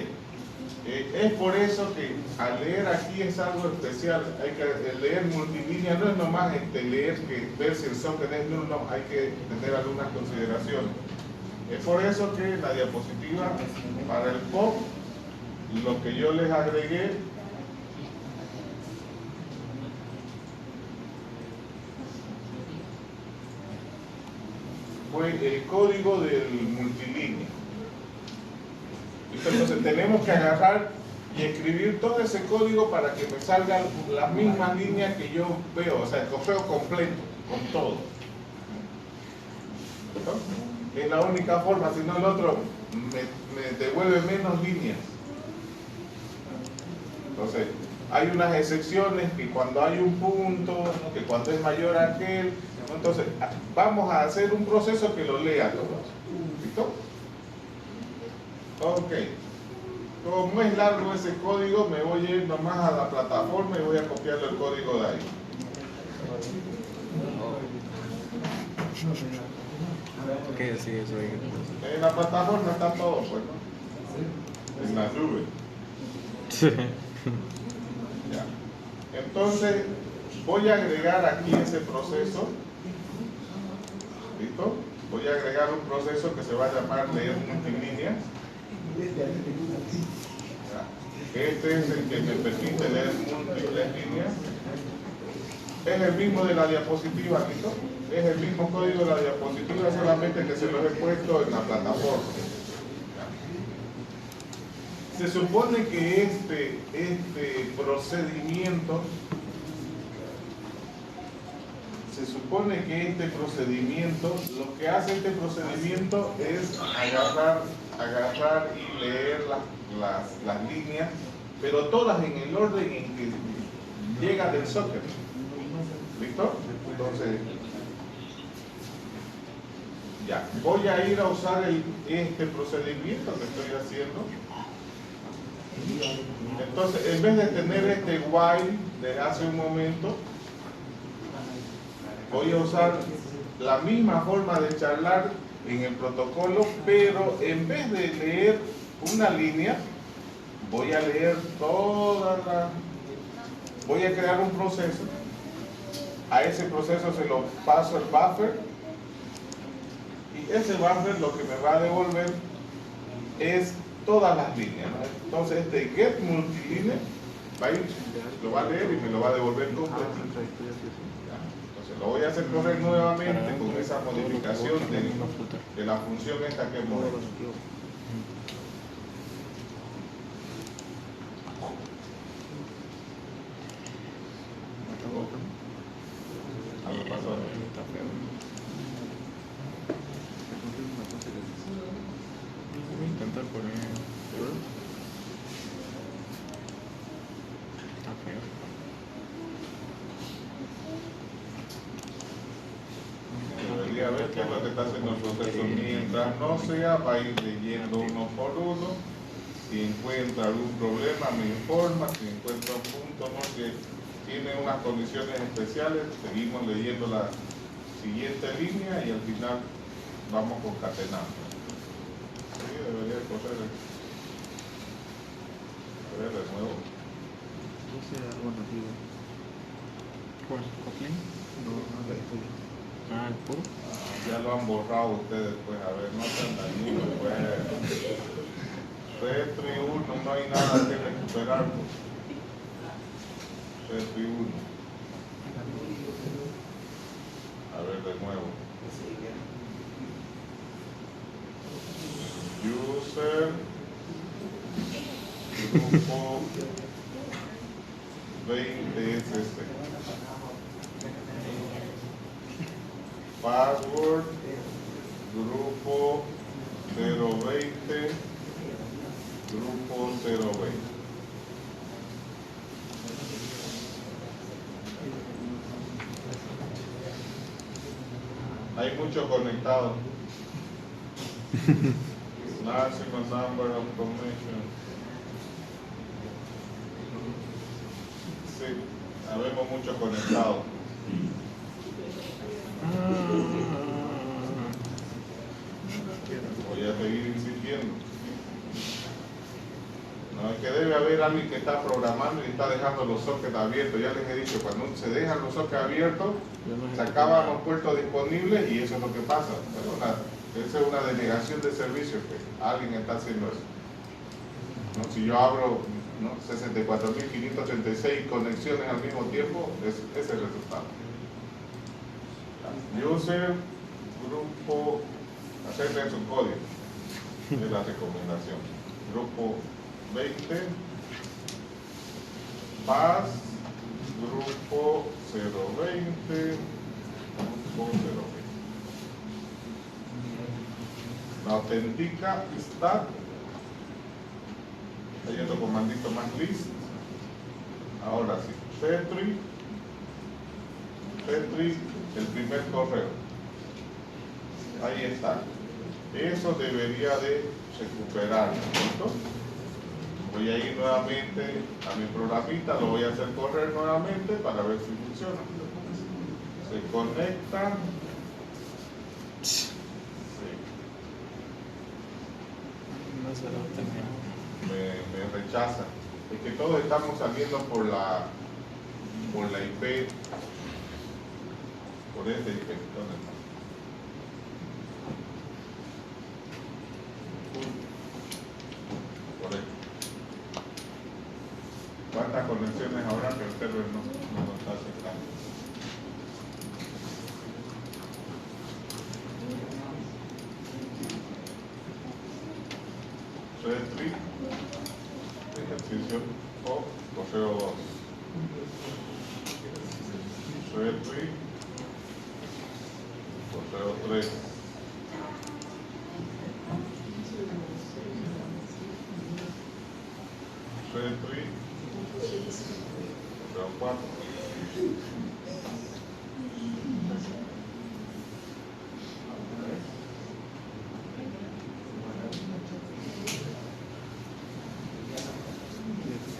Es por eso que al leer aquí es algo especial. Hay que leer multilínea, no es nomás leer que ver si el socket es null, no, hay que tener algunas consideraciones. Es por eso que la diapositiva para el POP, lo que yo les agregué fue el código del multilínea. Entonces tenemos que agarrar y escribir todo ese código para que me salgan las mismas líneas que yo veo, o sea, el correo completo, con todo. ¿No? Es la única forma, si no el otro me devuelve menos líneas. Entonces, hay unas excepciones que cuando hay un punto, ¿no?, que cuando es mayor a aquel, ¿no? Entonces, vamos a hacer un proceso que lo lea todo. ¿Listo? Ok. Como es largo ese código, me voy a ir nomás a la plataforma y voy a copiar el código de ahí. ¿Qué sí, eso ahí? En la plataforma está todo, pues, ¿no? En la nube. Ya. Entonces, voy a agregar aquí ese proceso. ¿Listo? Voy a agregar un proceso que se va a llamar leer multilínea. Este es el que me permite leer múltiples líneas. Es el mismo de la diapositiva, ¿listo? Es el mismo código de la diapositiva, solamente que se lo he puesto en la plataforma. Se supone que este procedimiento lo que hace este procedimiento es agarrar y leer las líneas, pero todas en el orden en que llega del socket. ¿Listo? Entonces, ya, voy a ir a usar este procedimiento que estoy haciendo. Entonces, en vez de tener este while de hace un momento, voy a usar la misma forma de charlar en el protocolo, pero en vez de leer una línea, voy a leer voy a crear un proceso. A ese proceso se lo paso el buffer, y ese buffer lo que me va a devolver es todas las líneas, ¿no? Entonces este get multilínea va a ir, lo va a leer y me lo va a devolver completo. Entonces lo voy a hacer correr nuevamente con esa modificación de la función esta que hemos hecho. Algo pasó. Voy a intentar poner. Está feo. Debería ver qué es lo que está haciendo el proceso. Mientras no sea, va a ir leyendo uno por uno. Si encuentra algún problema, me informa. Si encuentra un punto, ¿no?, que tiene unas condiciones especiales, seguimos leyendo la siguiente línea y al final vamos concatenando. Sí, debería correr. A ver, de nuevo. Puse algo nativo. ¿Cuál? ¿Kotlin? No, no, estoy. Ah, el puro. Ya lo han borrado ustedes, pues, a ver, no sean dañinos, pues. Retro y 1, no hay nada que recuperar. Retro y 1. A ver, de nuevo. User, grupo 20SC. Password, grupo 020, grupo 020. Hay muchos conectados. Maximum number of connection. Sí, habemos muchos conectados. Voy a seguir insistiendo. No, es que debe haber alguien que está programando y está dejando los sockets abiertos. Ya les he dicho, cuando se dejan los sockets abiertos, se acaban los puertos disponibles y eso es lo que pasa. Esa es una denegación de servicios que alguien está haciendo eso. ¿No? Si yo abro 64.536 conexiones al mismo tiempo, ese es el resultado. User, grupo, acepten su código, es la recomendación. Grupo 20, Paz, grupo 020, grupo 020. La auténtica está, hay otro comandito más list. Ahora sí, Petri, el primer correo. Ahí está. Eso debería de recuperar, ¿cierto? Voy a ir nuevamente a mi programita, lo voy a hacer correr nuevamente para ver si funciona. Se conecta. Sí. No se lo termino. Me rechaza. Es que todos estamos saliendo por la IP, por este IP. ¿Dónde está? Por ahí. ¿Cuántas conexiones habrá que el server no lo está aceptando? Retri, ejercicio o correo 2. Retri, correo 3. Retri, correo 4.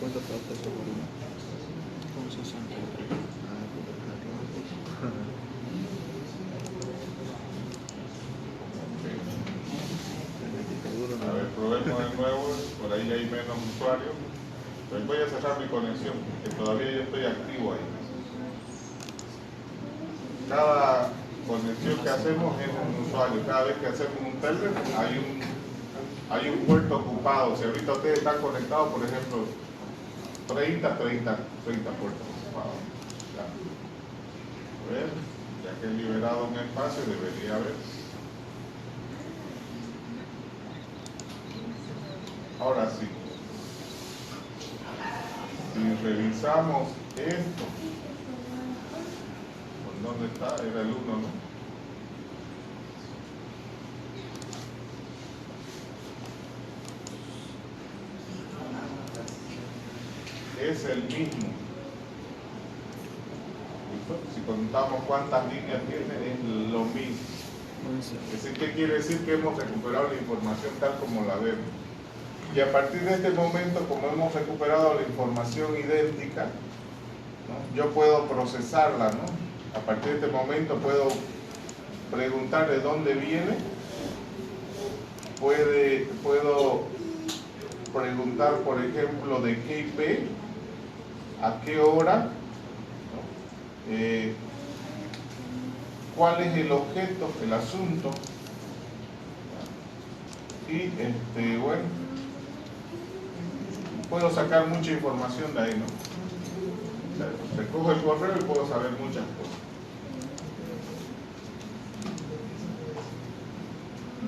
¿Cuánto falta eso por uno? Con 63. Ah, pues, A ver, probemos de nuevo, por ahí hay menos usuarios. Pero voy a cerrar mi conexión, que todavía yo estoy activo ahí. Cada conexión que hacemos es un usuario. Cada vez que hacemos un telnet hay un puerto ocupado. Si ahorita ustedes están conectados, por ejemplo, 30 puertos ocupados. Ya. A ver, ya que he liberado un espacio, debería haber. Ahora sí. Si revisamos esto, ¿por dónde está? Era el 1, ¿no? Es el mismo. ¿Listo? Si contamos cuántas líneas tiene, es lo mismo. 11. Es decir, ¿qué quiere decir? Que hemos recuperado la información tal como la vemos. Y a partir de este momento, como hemos recuperado la información idéntica, ¿no? yo puedo procesarla, ¿no? A partir de este momento puedo preguntar de dónde viene, puedo preguntar, por ejemplo, de qué IP, a qué hora, ¿no? Cuál es el objeto, el asunto, y bueno, puedo sacar mucha información de ahí, ¿no? O sea, recojo el correo y puedo saber muchas cosas.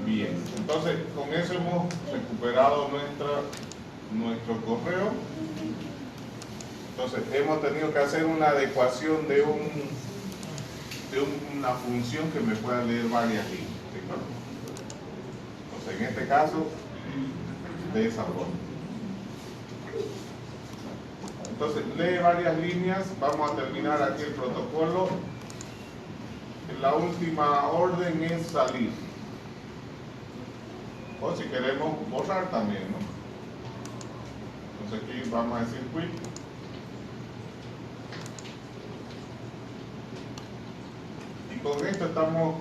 Bien, entonces con eso hemos recuperado nuestro correo. Entonces hemos tenido que hacer una adecuación de una función que me pueda leer varias líneas, ¿sí? Entonces en este caso, de esa forma. Entonces lee varias líneas, vamos a terminar aquí el protocolo. La última orden es salir. O si queremos borrar también, ¿no? Entonces aquí vamos a decir quit. Y con esto estamos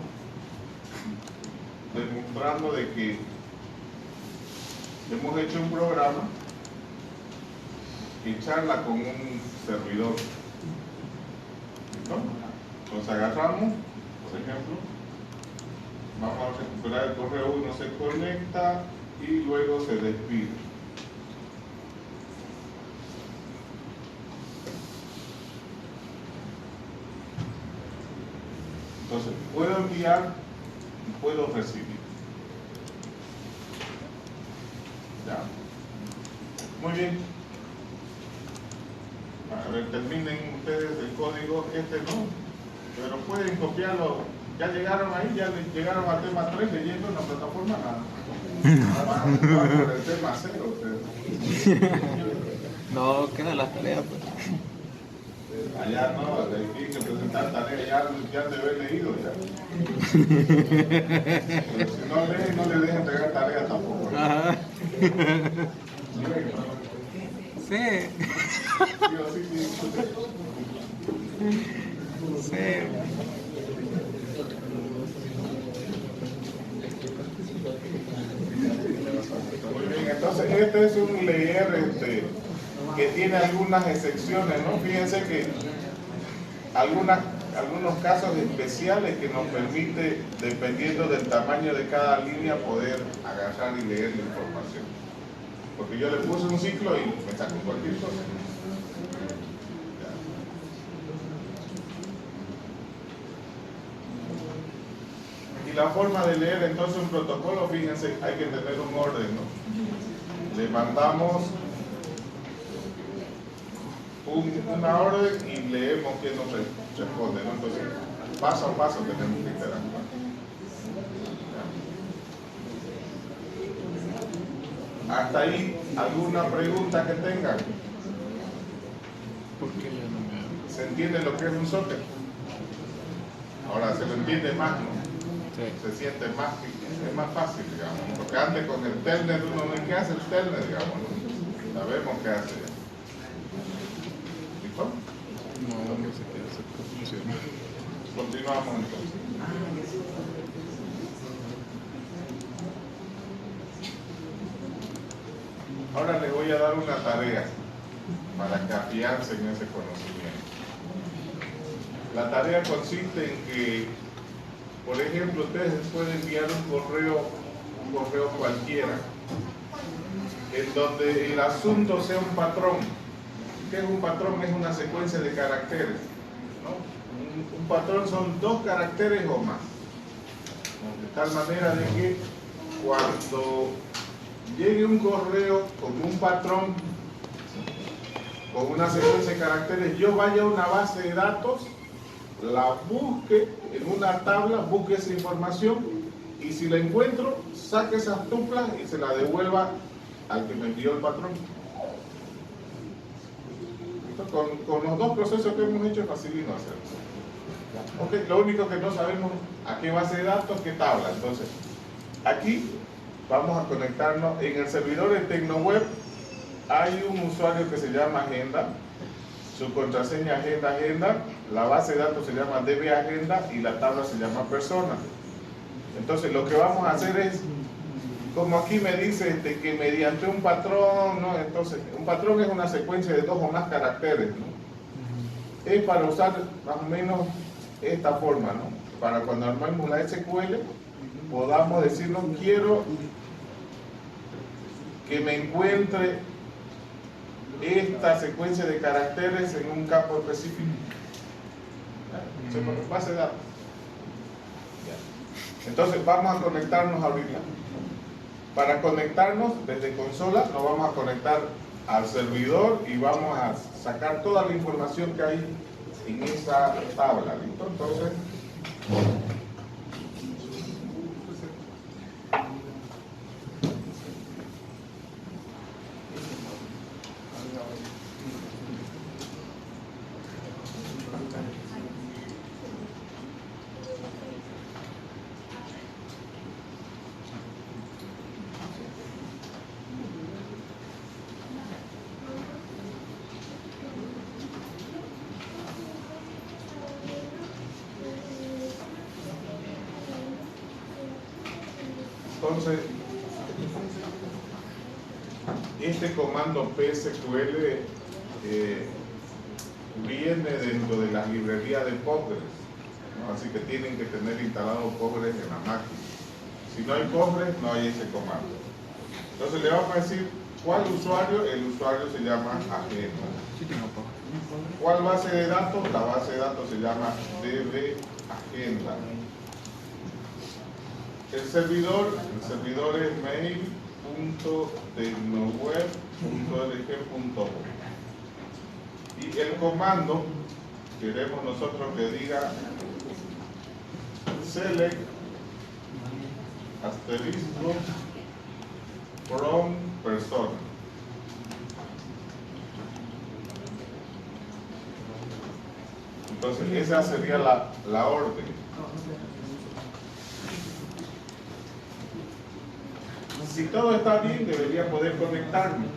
demostrando de que hemos hecho un programa que charla con un servidor. ¿Listo? Entonces agarramos, por ejemplo, vamos a recuperar el correo, uno se conecta y luego se despide. Entonces, puedo enviar y puedo recibir. ¿Ya? Muy bien. A ver, terminen ustedes el código, no, pero pueden copiarlo. Ya llegaron ahí, ya llegaron al tema 3 leyendo en la plataforma, nada. Van por el tema 0 ustedes. No, quedan las tareas, pues. Allá no, hay que presentar tareas, ya te he leído ya. Pero si no leen, no le dejen entregar tareas tampoco, ¿no? Ajá. Sí. Sí o sí, sí. Sí. Muy bien, entonces este es un leer que tiene algunas excepciones, ¿no? Fíjense que algunos casos especiales que nos permite, dependiendo del tamaño de cada línea, poder agarrar y leer la información. Porque yo le puse un ciclo y me sacó cualquier cosa. Y la forma de leer entonces un protocolo, fíjense, hay que tener un orden, ¿no? Le mandamos una orden y leemos qué nos responde, ¿no? Entonces, paso a paso tenemos que interactuar. Hasta ahí, ¿alguna pregunta que tengan? ¿Por qué ya no me... ¿Se entiende lo que es un socket? Ahora se lo entiende más, ¿no? Sí. Se siente más, es más fácil, digamos, porque antes con el telnet uno no, ¿qué hace el telnet, digamos, ¿no? Sabemos qué hace. ¿Listo? No sé qué hace, cómo funciona. Continuamos entonces. Ahora les voy a dar una tarea para que afiancen ese conocimiento. La tarea consiste en que, por ejemplo, ustedes pueden enviar un correo cualquiera, en donde el asunto sea un patrón. ¿Qué es un patrón? Es una secuencia de caracteres, ¿no? Un patrón son 2 caracteres o más. De tal manera de que cuando llegue un correo con un patrón, con una secuencia de caracteres, yo vaya a una base de datos, la busque en una tabla, busque esa información y si la encuentro, saque esas tuplas y se la devuelva al que me envió el patrón. Con los 2 procesos que hemos hecho es facilito hacerlo. Okay, lo único que no sabemos a qué base de datos, qué tabla. Entonces, aquí vamos a conectarnos en el servidor de TecnoWeb. Hay un usuario que se llama Agenda. su contraseña agenda, la base de datos se llama DB agenda y la tabla se llama persona. Entonces lo que vamos a hacer es, como aquí me dice que mediante un patrón, ¿no? Entonces un patrón es una secuencia de 2 o más caracteres, ¿no? Es para usar más o menos esta forma, ¿no? Para cuando armemos la SQL podamos decirnos, quiero que me encuentre esta secuencia de caracteres en un campo específico. Base de datos. Entonces vamos a conectarnos ahorita. Para conectarnos desde consola nos vamos a conectar al servidor y vamos a sacar toda la información que hay en esa tabla. ¿Listo? Entonces Entonces, este comando PSQL viene dentro de la librería de Postgres, ¿no? Así que tienen que tener instalado Postgres en la máquina. Si no hay Postgres, no hay ese comando. Entonces le vamos a decir, ¿cuál usuario? El usuario se llama agenda. ¿Cuál base de datos? La base de datos se llama DB agenda. El servidor es mail.tecnoweb.org.com y el comando queremos nosotros que diga select asterisco from persona. Entonces esa sería la orden. Si todo está bien, debería poder conectarme.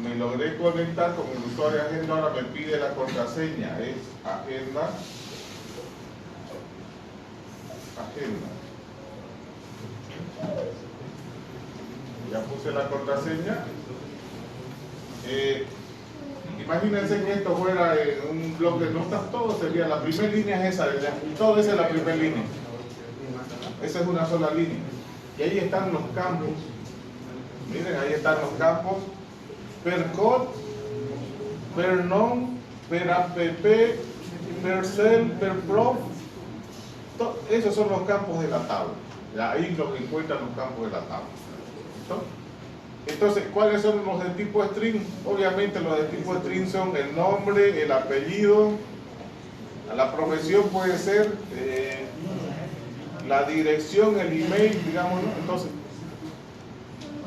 Me logré conectar con el usuario de agenda, ahora me pide la contraseña, es agenda. Ya puse la contraseña. Imagínense que esto fuera en un bloque de notas, todo sería, la primera línea es esa, todo esa es la primera línea. Esa es una sola línea. Y ahí están los campos. Miren, ahí están los campos. Per code, per nom, per app, per cell, per prof. Esos son los campos de la tabla. Ahí lo que encuentran los campos de la tabla. ¿Listo? Entonces, ¿cuáles son los de tipo string? Obviamente los de tipo string son el nombre, el apellido, la profesión puede ser la dirección, el email, digamos, ¿no? Entonces,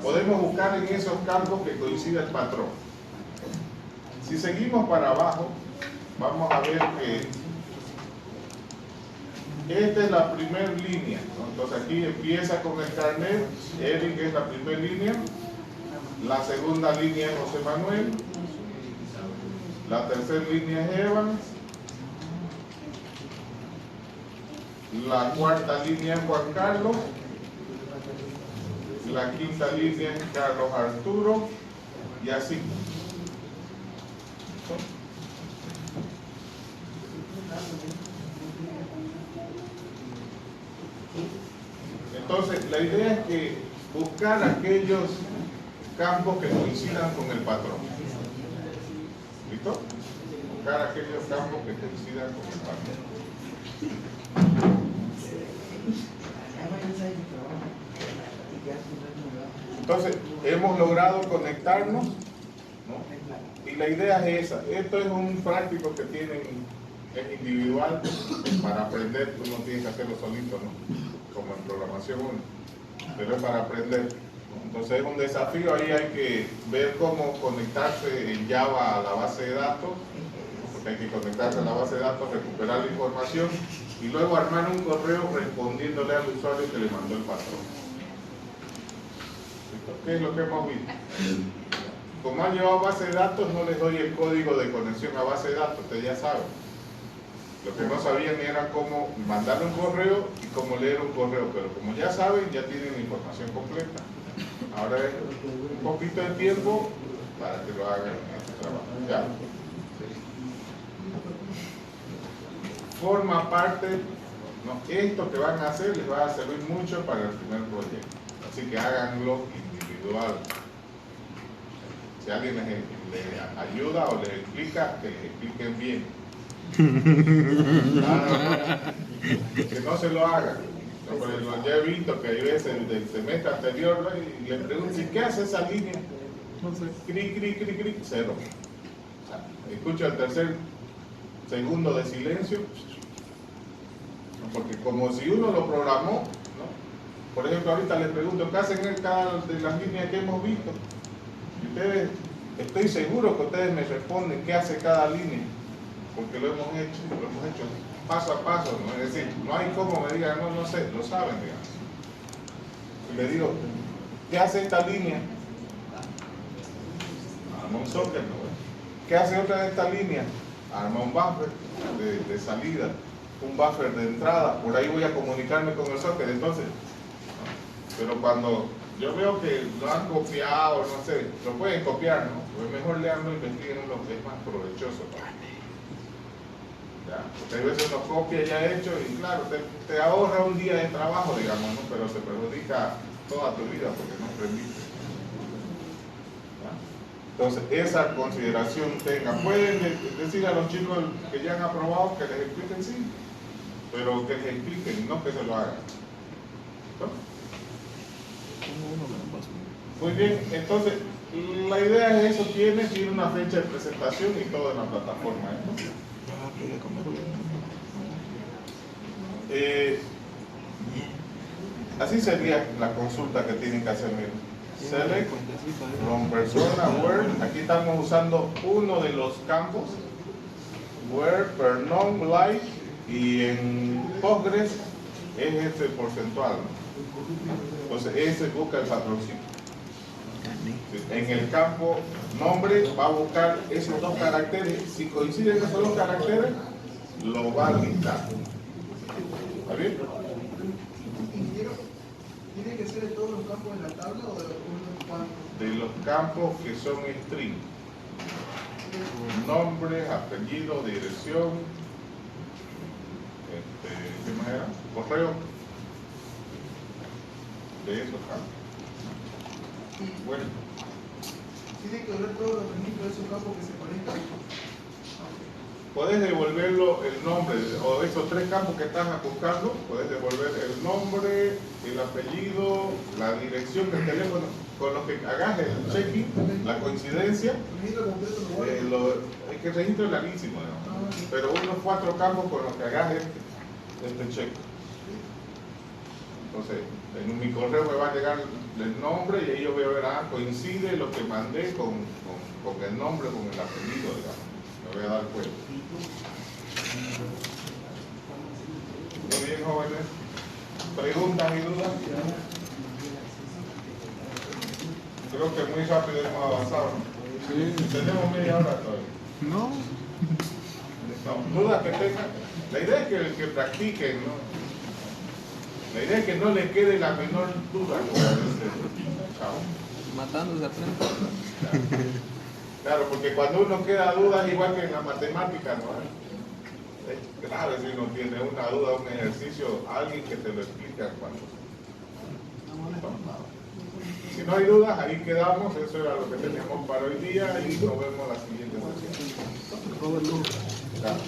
podemos buscar en esos campos que coincida el patrón. Si seguimos para abajo, vamos a ver que esta es la primera línea, ¿no? Entonces aquí empieza con el carnet, Eric es la primera línea, la segunda línea es José Manuel, la tercera línea es Evans, la cuarta línea es Juan Carlos, la quinta línea es Carlos Arturo y así. Entonces, la idea es que buscar aquellos campos que coincidan con el patrón. ¿Listo? Buscar aquellos campos que coincidan con el patrón. Entonces, hemos logrado conectarnos, ¿no? Y la idea es esa. Esto es un práctico que tienen, es individual, para aprender. Uno tiene que hacerlo solito, ¿no? Como en programación 1, pero es para aprender, ¿no? Entonces es un desafío. Ahí hay que ver cómo conectarse en Java a la base de datos, porque hay que conectarse a la base de datos, recuperar la información y luego armar un correo respondiéndole al usuario que le mandó el patrón. ¿Qué es lo que hemos visto? como han llevado base de datos, no les doy el código de conexión a base de datos, ustedes ya saben. Lo que no sabían era cómo mandarle un correo y cómo leer un correo, pero como ya saben, ya tienen la información completa. Ahora es un poquito de tiempo para que lo hagan en este trabajo. Ya. Forma parte, no, esto que van a hacer les va a servir mucho para el primer proyecto. Así que háganlo individual. Si alguien les ayuda o les explica, que les expliquen bien. Que no se lo hagan. No, porque ya he visto que hay veces del semestre anterior, ¿no? Y le preguntan, ¿qué hace esa línea? No sé. Cri, cero. O sea, escucho el tercer segundo de silencio, porque como si uno lo programó, ¿no? Por ejemplo, ahorita les pregunto, ¿qué hacen en cada de las líneas que hemos visto? Y ustedes, estoy seguro que ustedes me responden qué hace cada línea, porque lo hemos hecho paso a paso, ¿no? Es decir, no hay como me digan, no sé, lo saben, digamos. Y le digo, ¿qué hace esta línea? Arma un socket, ¿no? ¿Qué hace otra de esta línea? Arma un buffer de salida, un buffer de entrada, por ahí voy a comunicarme con el socket, entonces, ¿no? Pero cuando yo veo que lo han copiado, no sé, lo pueden copiar, ¿no? Pues mejor leanlo, investiguen lo que es más provechoso, ¿no? Ya, porque a veces uno copia ya hecho y claro, te ahorra un día de trabajo, digamos, ¿no? Pero se perjudica toda tu vida porque no aprendiste. ¿Ya? Entonces, esa consideración tengan. Pueden decir a los chicos que ya han aprobado que les expliquen, sí, pero que les expliquen, no que se lo hagan. ¿No? Muy bien, entonces, la idea es eso, tiene una fecha de presentación y todo en la plataforma, ¿eh? Así sería la consulta que tienen que hacer. Miren. Select from persona where, aquí estamos usando uno de los campos, where, per nom, like, y en Postgres es este porcentual, ¿no? Entonces ese busca el patroncito. En el campo nombre va a buscar esos dos caracteres. Si coinciden esos dos caracteres, lo va a listar. ¿Está bien? ¿Tiene que ser de todos los campos en la tabla o de unos cuantos? De los campos que son string. Nombre, apellido, dirección, ¿qué más era? Correo. De esos campos. Bueno. ¿Tiene que ver todos los registros de esos campos que se conectan? Puedes devolverlo el nombre, o esos tres campos que estás buscando, puedes devolver el nombre, el apellido, la dirección del teléfono, con lo que hagas el check-in, la coincidencia. El registro completo lo guardo. Es que el registro es larguísimo, ¿no? Pero unos 4 campos con los que hagas este check. Entonces, en mi correo me va a llegar el nombre y ahí yo voy a ver, coincide lo que mandé con el nombre, con el apellido, digamos. Me voy a dar cuenta. Muy bien, jóvenes. ¿Preguntas y dudas? Creo que muy rápido hemos avanzado. Sí. Tenemos media hora todavía. No. No, dudas que tengan. La idea es que practiquen, ¿no? La idea es que no le quede la menor duda. Matándose a frente. Claro, porque cuando uno queda duda es igual que en la matemática, ¿no? Es claro, si uno tiene una duda, un ejercicio, alguien que te lo explique cuando. Si no hay dudas, ahí quedamos, eso era lo que teníamos para hoy día y nos vemos la siguiente sesión. Claro.